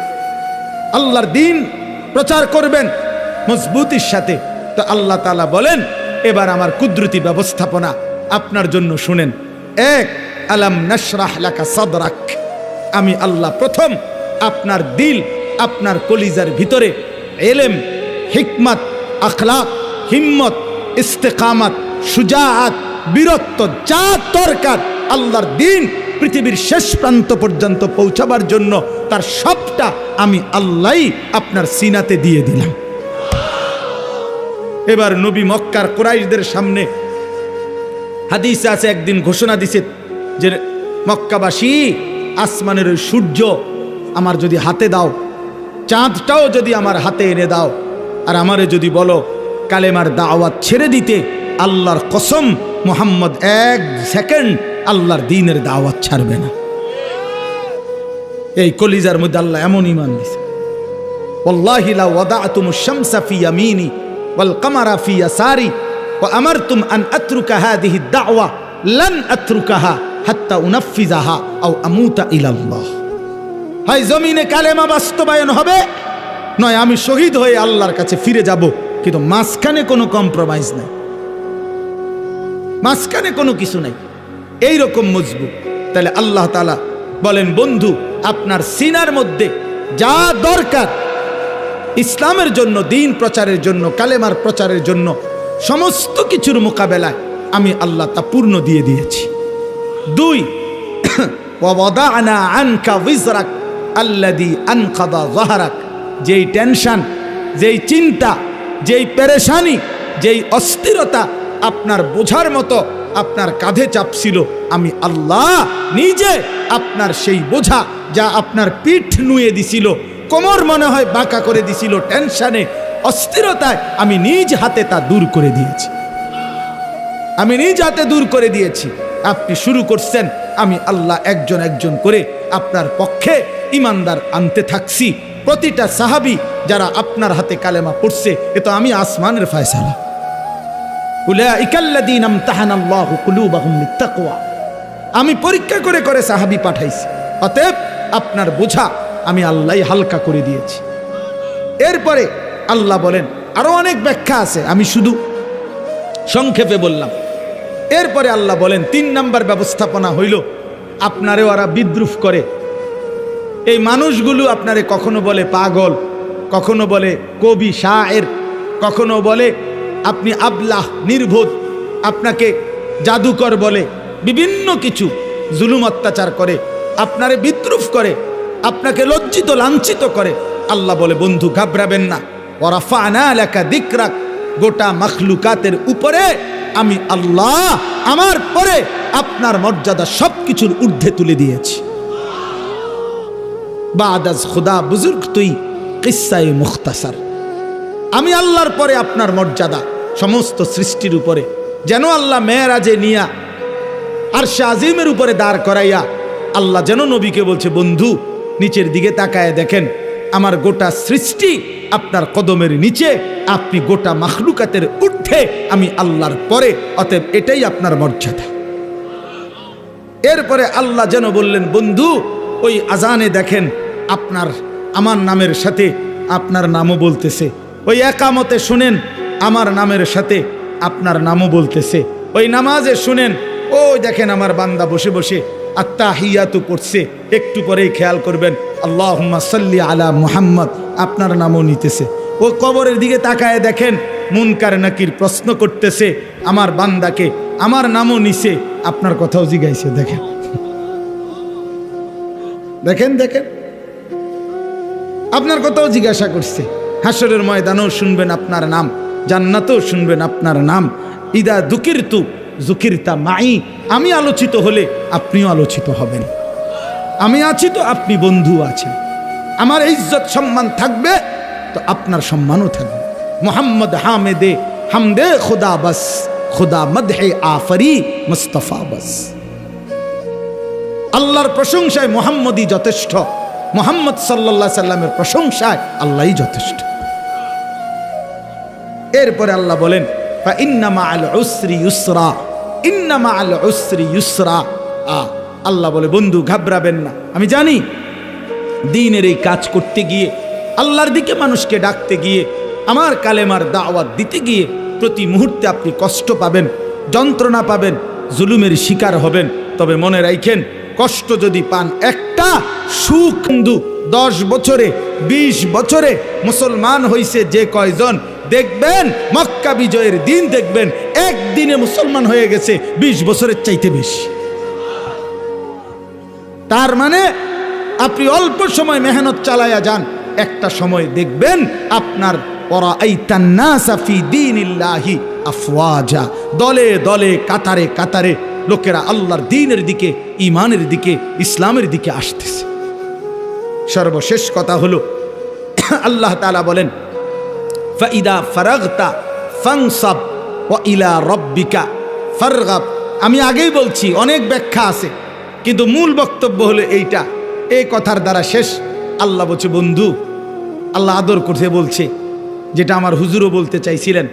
আল্লাহর দ্বীন প্রচার করবেন মজবুতির সাথে। তো আল্লাহ তাআলা বলেন, এবার আমার কুদরতি ব্যবস্থাপনা আপনার জন্য শুনেন। 1, আলাম নাশরাহ লাকা সাদরাক, আমি আল্লাহ প্রথম আপনার দিল, আপনার কলিজার ভিতরে এলেম, হিকমত, আখলাক, হিম্মত, ইস্তেকামত, সুজাআত, বীরত্ব যা দরকার আল্লাহর দিন পৃথিবীর শেষ প্রান্ত পর্যন্ত পৌঁছাবার জন্য তার সবটা আমি আল্লাহই আপনার সিনাতে দিয়ে দিলাম। এবার নবী মক্কার কুরাইশদের সামনে, হাদিসে আছে, একদিন ঘোষণা দিছে যে মক্কাবাসী, আসমানের ওই সূর্য আমার যদি হাতে দাও, চাঁদটাও যদি আমার হাতে এনে দাও, আর আমারে যদি বলো কালেমার দাওয়াত ছেড়ে দিতে, আল্লাহর কসম মুহাম্মদ 1 সেকেন্ড আল্লাহর দ্বীনের দাওয়াত ছাড়বে না। এই কলিজার মধ্যে আল্লাহ এমন ঈমান দিয়েছে, ওয়াল্লাহি লা ওয়াদাতুমুশ শামসা ফি ইয়ামিনি ওয়াল কামারা ফি ইয়াসারি ওয়া আমারতুম আন আতরুকা হাযিহি দাওয়া লান আতরুকাহা হাত্তা উনাফিজাহা আও আমুতা ইলাল্লাহ। হয় জমিনে কালেমা বাস্তবায়ন হবে, নয় আমি শহীদ হয়ে আল্লাহর কাছে ফিরে যাব, কিন্তু মাঝখানে কোনো কম্প্রোমাইজ নাই, মাঝখানে কোনো কিছু নাই, এইরকম মজবুত। তাহলে আল্লাহ তাআলা বলেন, বন্ধু আপনার সিনার মধ্যে যা দরকার ইসলামের জন্য, দ্বীন প্রচারের জন্য, কালেমার প্রচারের জন্য, সমস্ত কিছুর মোকাবেলায় আমি আল্লাহ তা পূর্ণ দিয়ে দিয়েছি। 2 ওয়াদানা আনকা বিজরাক আল্লাযী আনকাদা যাহরাক, যেই টেনশন, যেই চিন্তা, যেই পেরেশানি, যেই অস্থিরতা আপনার বোঝার মতো আপনার কাঁধে চাপছিল, আমি আল্লাহ নিজে আপনার সেই বোঝা, যা আপনার পিঠ নুয়ে দিছিল, কোমর মনে হয় বাঁকা করে দিছিল টেনশনে, অস্থিরতায়, আমি নিজ হাতে তা দূর করে দিয়েছি, আমি নিজ হাতে দূর করে দিয়েছি। আপনি শুরু করছেন, আমি আল্লাহ একজন একজন করে আপনার পক্ষে ইমানদার আনতে থাকছি। প্রতিটা সাহাবী যারা আপনার হাতে কালেমা পড়ছে, এ তো আমি আসমানের ফয়সালা। উলাইকাল্লাযীনা ইমতাহানাল্লাহু কুলুবাহুম লিত্তাকওয়া, আমি পরীক্ষা করে করে সাহাবী পাঠাইছি, অতএব আপনার বোঝা আমি আল্লাহই হালকা করে দিয়েছি। এরপরে আল্লাহ বলেন, আরো অনেক ব্যাখ্যা আছে, আমি শুধু সংক্ষেপে বললাম। এরপরে আল্লাহ বলেন, 3 নাম্বার ব্যবস্থাপনা হইল, আপনারে ওরা বিদ্রুপ করে। এই মানুষগুলো আপনারে কখনো বলে পাগল, কখনো বলে কবি শায়ের, কখনো বলে আপনি আবলাহ, নির্বোধ, আপনাকে জাদুকর বলে, বিভিন্ন কিছু জুলুম অত্যাচার করে, আপনারে বিদ্রুপ করে, আপনাকে লজ্জিত লাঞ্ছিত করে। আল্লাহ বলে, বন্ধু ঘাবড়াবেন না, ওয়ারাফা'না লাকা যিকরাক, গোটা মাখলুকাতের উপরে আমি আল্লাহ আমার পরে আপনার মর্যাদা সবকিছুর ঊর্ধ্বে তুলে দিয়েছি। বাদাজ খুদা বুজুর্গ তুই কিস্সায়ে মুখতাসার, আমি আল্লাহর পরে আপনার মর্যাদা সমস্ত সৃষ্টির উপরে। যেন আল্লাহ মেরাজে নিয়া আরশে আজিমের উপরে দাঁড় করাইয়া আল্লাহ যেন নবীকে বলছে, বন্ধু নিচের দিকে তাকায় দেখেন, আমার গোটা সৃষ্টি আপনার কদমের নিচে, আপনি গোটা মাখলুকাতের ঊর্ধ্বে, আমি আল্লাহর পরে, অতএব এটাই আপনার মর্যাদা। এরপরে আল্লাহ যেন বললেন, বন্ধু ওই আজানে দেখেন আপনার আমার নামের সাথে আপনার নামও বলতেছে, ওই একামতে শুনেন আমার নামের সাথে আপনার নামও বলতেছে, ওই নামাজে শুনেন, ওই দেখেন আমার বান্দা বসে বসে আত্তাহিয়াতু পড়ছে, একটু পরেই খেয়াল করবেন আল্লাহুম্মা সাল্লি আলা মুহাম্মদ, আপনার নামও নিতেছে। ও কবরের দিকে তাকায় দেখেন মুনকার নাকির প্রশ্ন করতেছে আমার বান্দাকে, আমার নামও নিছে, আপনার কথাও জিগাইছে। দেখেন দেখেন দেখেন আপনার কথাও জিজ্ঞাসা করছে। হাসরের ময়দানেও শুনবেন আপনার নাম, জান্নাতেও শুনবেন আপনার নাম। ইদা দুকিরতু জুকিরতা মাই, আমি আলোচিত হলে আপনিও আলোচিত হবেন। আমি আছি তো আপনি বন্ধু আছেন, আমার ইজ্জত সম্মান থাকবে তো আপনার সম্মানও থাকবে। মোহাম্মদ হামেদে হামদে খুদা বাস, খুদা মদহে আফরি মুস্তফা বাস। আল্লাহর প্রশংসায় মোহাম্মদই যথেষ্ট, মোহাম্মদ সাল্লাল্লাহু আলাইহি সাল্লামের প্রশংসায় আল্লাহই যথেষ্ট। এরপরে আল্লাহ বলেন, ফা ইন্না মাআল উসরি ইউসরা, ইন্না মাআল উসরি ইউসরা। আল্লাহ বলে, বন্ধু ঘাবড়াবেন না, আমি জানি দ্বীনের এই কাজ করতে গিয়ে, আল্লাহর দিকে মানুষকে ডাকতে গিয়ে, আমার কালেমার দাওয়াত দিতে গিয়ে প্রতি মুহূর্তে আপনি কষ্ট পাবেন, যন্ত্রণা পাবেন, জুলুমের শিকার হবেন। তবে মনে রাখেন কষ্ট যদি পান, একটা সুখ হিন্দু 10 বছরে 20 বছরে মুসলমান হইছে যে কয়জন, দেখবেন মক্কা বিজয়ের দিন দেখবেন একদিনে মুসলমান হয়ে গেছে 20 বছরের চাইতে বেশি। তার মানে আপনি অল্প সময় মেহনত চালায়া যান, একটা সময় দেখবেন আপনার ওয়ারাআইতান নাসা ফি দীনিল্লাহি আফওয়াজা, দলে দলে কাতারে কাতারে লোকেরা আল্লাহর দ্বীনের দিকে, ঈমানের দিকে, ইসলামের দিকে আসতেছে। সর্বশেষ কথা হলো আল্লাহ তাআলা বলেন ফাইদা ফারাগতা ফানসাব ওয়া ইলা রাব্বিকা ফারগাব। আমি আগেই বলছি, অনেক ব্যাখ্যা আছে, কিন্তু মূল বক্তব্য হলো এইটা। এই কথার দ্বারা শেষ। আল্লাহ বলছে, বন্ধু আল্লাহ আদর করতে বলছে, যেটা আমার হুজুরও বলতে চাইছিলেন।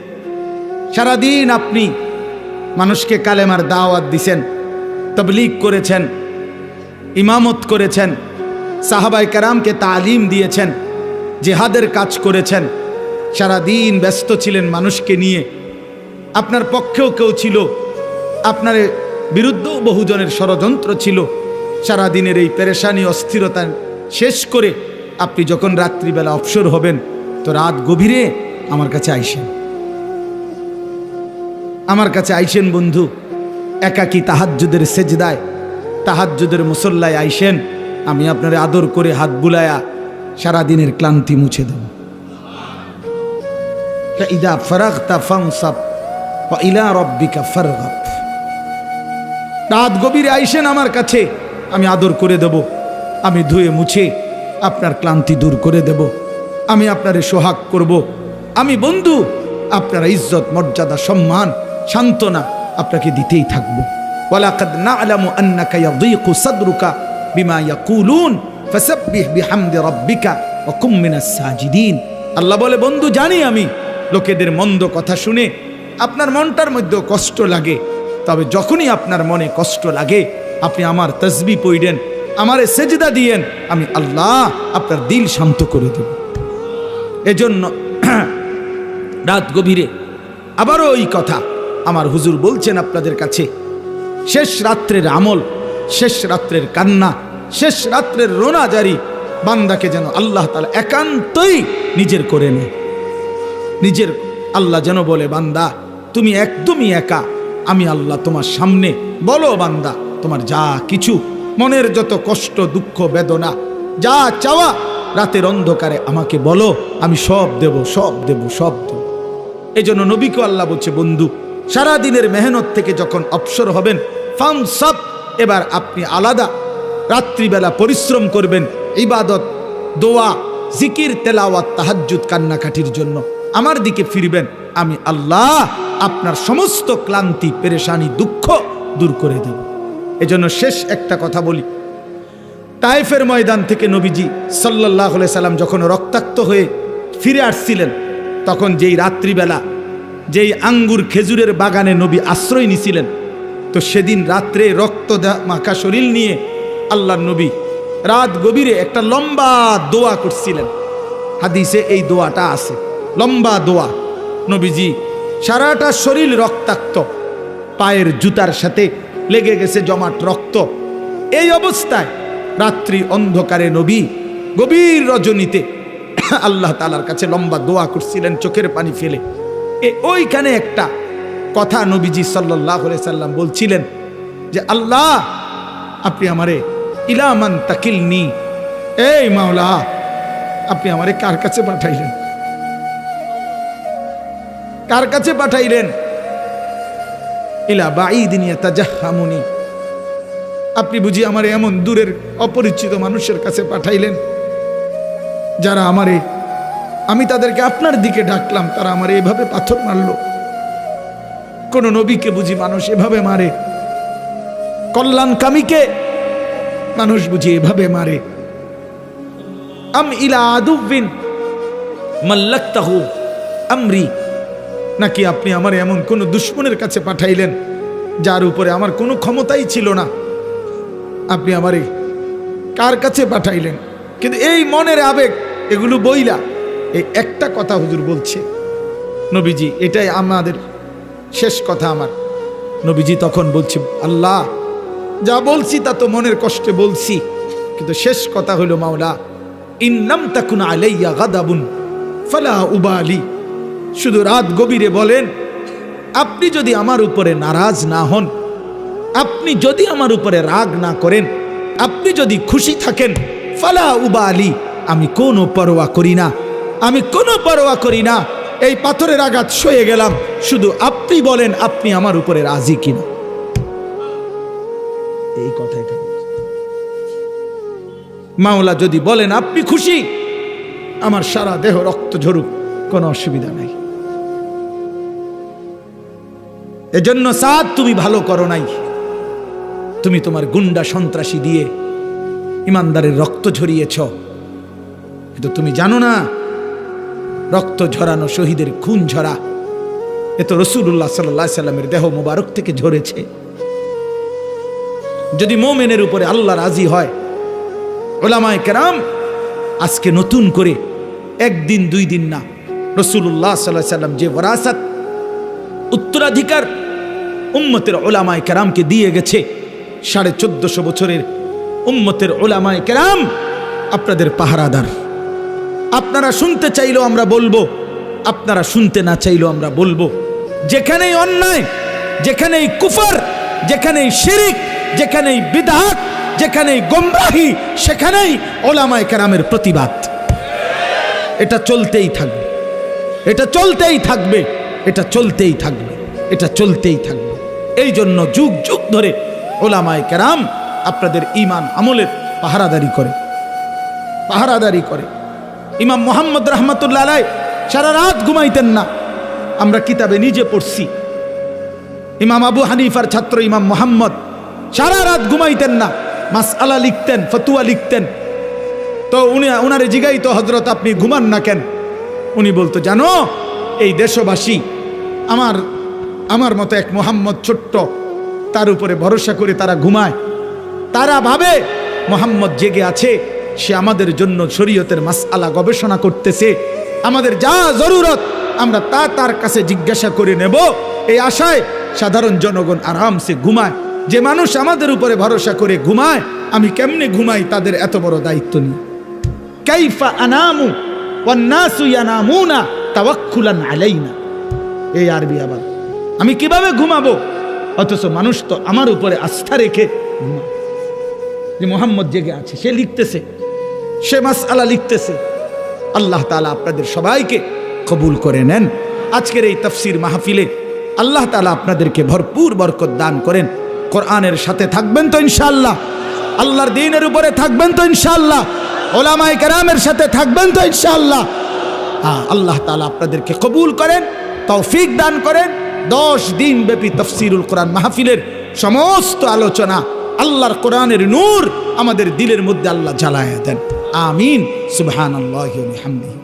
সারাদিন আপনি মানুষকে কালেমার দাওয়াত দিছেন, তাবলীগ করেছেন, ইমামত করেছেন, সাহাবায়ে কেরামকে তালিম দিয়েছেন, জিহাদের কাজ করেছেন, সারাদিন ব্যস্ত ছিলেন মানুষকে নিয়ে। আপনার পক্ষেও কেউ ছিল, আপনার বিরুদ্ধেও বহুজনের ষড়যন্ত্র ছিল। সারাদিনের এই পেরেশানি অস্থিরতা শেষ করে আপনি যখন রাত্রিবেলা অবসর হবেন, তো রাত গভীরে আমার কাছে আইসেন, আমার কাছে আইসেন বন্ধু। একাকী তাহাজ্জুদের সেজদায়, তাহাজ্জুদের মুসল্লায় আইসেন, আমি আপনার আদর করে হাত বুলায়া সারাদিনের ক্লান্তি মুছে দেব। ইদা ফারাগতা ফানসাব ওয়া ইলা রাব্বিকা ফারগাব। রাত গভীরে আইসেন আমার কাছে, আমি আদর করে দেব, আমি ধুয়ে মুছে আপনার ক্লান্তি দূর করে দেব, আমি আপনারে সোহাগ করব, আমি বন্ধু আপনার ইজ্জত মর্যাদা সম্মান সান্ত্বনা আপনাকে দিতেই থাকবো। ওয়ালাকাদ না'লামু আন্নাকা ইয়াযীকু সাদরুকা বিমা ইয়াকুলুন ফাসাব্বিহ বিহামদি রাব্বিকা ওয়া কুম মিনাস সাজিদিন। আল্লাহ বলে, বন্ধু জানি আমি লোকেদের মন্দ কথা শুনে আপনার মনটার মধ্যে কষ্ট লাগে, তবে যখনই আপনার মনে কষ্ট লাগে আপনি আমার তাসবিহ পড়েন, আমারে সেজদা দিয়েন, আমি আল্লাহ আপনার দিল শান্ত করে দেব। এজন্য রাত গভীরে আবারও ওই কথা আমার হুজুর বলছেন আপনাদের কাছে, শেষ রাত্রের আমল, শেষ রাত্রের কান্না, শেষ রাত্রের রোনা জারি বান্দাকে যেন আল্লাহ তাআলা একান্তই নিজের করে নেয়। নিজের আল্লাহ যেন বলে, বান্দা তুমি একদমই একা, আমি আল্লাহ তোমার সামনে, বলো বান্দা তোমার যা কিছু মনের যত কষ্ট দুঃখ বেদনা যা চাওয়া রাতের অন্ধকারে আমাকে বলো, আমি সব দেব, সব দেব, সব দেব। এই জন্য নবীকে আল্লাহ বলছে, বন্ধু সারাদিনের মেহনত থেকে যখন অবসর হবেন, ফানসাব, এবার আপনি আলাদা রাত্রিবেলা পরিশ্রম করবেন, ইবাদত, দোয়া, জিকির, তেলাওয়াত, তাহাজ্জুদ, কান্নাকাটির জন্য আমার দিকে ফিরবেন। আমি আল্লাহ আপনার সমস্ত ক্লান্তি, পেরেশানি, দুঃখ দূর করে দেব। এজন্য শেষ একটা কথা বলি, তায়েফের ময়দান থেকে নবীজি সাল্লাল্লাহু আলাইহি সাল্লাম যখন রক্তাক্ত হয়ে ফিরে আসছিলেন, তখন যেই রাত্রিবেলা যেই আঙ্গুর খেজুরের বাগানে নবী আশ্রয় নিছিলেন, তো সেদিন রাত্রে রক্ত মাখা শরীর নিয়ে আল্লাহর নবী রাত গভীরে একটা লম্বা দোয়া করছিলেন। হাদিসে এই দোয়াটা আছে, লম্বা দোয়া। নবীজি সারাটা শরীর রক্তাক্ত, পায়ের জুতার সাথে লেগে গেছে জমাট রক্ত। এই অবস্থায় রাত্রি অন্ধকারে নবী গভীর রজনীতে আল্লাহ তাআলার কাছে লম্বা দোয়া করছিলেন চোখের পানি ফেলে। ওইখানে একটা কথা নবীজি সাল্লাল্লাহু আলাইহি সাল্লাম বলছিলেন যে, আল্লাহ আপনি আমারে ইলা মান তাকিলনি, এই মাওলা আপনি আমারে কার কাছে পাঠাইলেন, কার কাছে পাঠাইলেন? ইলা বাঈদিন ইয়াতাজাহামুনি, আপনি বুঝি আমারে এমন দূরের অপরিচিত মানুষের কাছে পাঠাইলেন যারা আমারে, আমি তাদেরকে আপনার দিকে ডাকলাম, তারা আমারে এভাবে পাথর মারল। কোন নবীকে বুঝি মানুষ এভাবে মারে? কল্যাণকামীকে মানুষ বুঝি এভাবে মারে? আম ইলা আদুবিন মাল্লাকতাহু আমরি, নাকি আপনি আমার এমন কোন দুশমনের কাছে পাঠাইলেন যার উপরে আমার কোনো ক্ষমতাই ছিল না? আপনি আমারে কার কাছে পাঠাইলেন? কিন্তু এই মনের আবেগ এগুলো বইলা এই একটা কথা হুজুর বলছে নবীজি, এটাই আমাদের শেষ কথা। আমার নবীজি তখন বলছে, আল্লাহ যা বলছি তা তো মনের কষ্টে বলছি, কিন্তু শেষ কথা হলো মাওলা ইন্নাম তাকুন আলাইয়া গাদাবুন ফালা উবালি। শুধু রাত গভীরে বলেন, আপনি যদি আমার উপরে নারাজ না হন, আপনি যদি আমার উপরে রাগ না করেন, আপনি যদি খুশি থাকেন, ফালা উবালি, আমি কোনো পরোয়া করি না, আমি কোনো পরোয়া করি না। এই পাথরের আঘাত সয়ে গেলাম, শুধু আপনি বলেন আপনি আমার উপরে রাজি কিনা। এই কথাটা মাওলা যদি বলেন আপনি খুশি, আমার সারা দেহ রক্ত ঝরুক, কোনো অসুবিধা নাই। এজন্য সাদ তুমি ভালো করো নাই, তুমি তোমার গুন্ডা সন্ত্রাসী দিয়ে ইমানদারের রক্ত ঝরিয়েছ, কিন্তু তুমি জানো না রক্ত ঝরানো, শহীদের খুন ঝরা, এ তো রাসূলুল্লাহ সাল্লাল্লাহু আলাইহি সাল্লামের দেহ মোবারক থেকে ঝরেছে। যদি মুমিনের উপরে আল্লাহ রাজি হয়, উলামায়ে কেরাম আজকে নতুন করে একদিন দুই দিন না, রাসূলুল্লাহ সাল্লাল্লাহু আলাইহি সাল্লাম যে ওয়ারাসাত উত্তরাধিকার উম্মতের উলামায়ে কেরামকে দিয়ে গেছে, 1450 বছরের উম্মতের উলামায়ে কেরাম আপনাদের পাহারাদার। আপনারা শুনতে চাইলেও আমরা বলবো, আপনারা শুনতে না চাইলেও আমরা বলবো, যেখানেই অন্যায়, যেখানেই কুফর, যেখানেই শিরিক, যেখানেই বিদআত, যেখানেই গোমরাহি, সেখানেই উলামায়ে কেরামের প্রতিবাদ। এটা চলতেই থাকবে, এটা চলতেই থাকবে, এটা চলতেই থাকবে, এটা চলতেই থাকবে। এই জন্য যুগ যুগ ধরে উলামায়ে কেরাম আপনাদের ঈমান আমলের পাহারাদারি করে, পাহারাদারি করে। ইমাম মুহাম্মদ রাহমাতুল্লাহ আলাইহি সারা রাত ঘুমাইতেন না, আমরা কিতাবে নিজে পড়ছি। ইমাম আবু হানিফার ছাত্র ইমাম মুহাম্মদ সারা রাত ঘুমাইতেন না, মাসআলা লিখতেন, ফতোয়া লিখতেন। তো উনারে জিগাইতো, হযরত আপনি ঘুমান না কেন? উনি বলতো, জানো এই দেশবাসী আমার মতো এক মুহাম্মদ ছোট্ট, তার উপরে ভরসা করে তারা ঘুমায়, তারা ভাবে মুহাম্মদ জেগে আছে, সে আমাদের জন্য শরীয়তের মাসআলা গবেষণা করতেছে, আমাদের যা জরুরত আমরা তা তার কাছে জিজ্ঞাসা করে নেব, এই আশায় সাধারণ জনগণ আরামসে ঘুমায়। যে মানুষ আমাদের উপরে ভরসা করে ঘুমায়, আমি কেমনে ঘুমাই তাদের এত বড় দায়িত্ব নিয়ে? কাইফা আনামু ওয়ান নাসু ইয়ানামুনা তাওয়াক্কুলান আলাইনা। এই আরবি আবার, আমি কিভাবে ঘুমাবো অথচ মানুষ তো আমার উপরে আস্থা রেখে ঘুমায়। যে মুহাম্মদ জেগে আছে, সে লিখতেছে, সে মাসআলা লিখতেছে। আল্লাহ তাআলা আপনাদের সবাইকে কবুল করে নেন। আজকের এই তাফসীর মাহফিলে আল্লাহ তাআলা আপনাদেরকে ভরপুর বরকত দান করেন। কোরআনের সাথে থাকবেন তো ইনশাআল্লাহ, আল্লাহর দ্বীনের উপরে থাকবেন তো ইনশাআল্লাহ, উলামায়ে কেরামের সাথে থাকবেন তো ইনশাআল্লাহ। আল্লাহ তাআলা আপনাদেরকে কবুল করেন, তৌফিক দান করেন। 10 দিন ব্যাপী তাফসীরুল কোরআন মাহফিলের সমস্ত আলোচনা আল্লাহর কোরআনের নূর আমাদের দিলের মধ্যে আল্লাহ জ্বালায়া দেন। আমিন। সুবহানাল্লাহি ওয়া বিহামদিহি।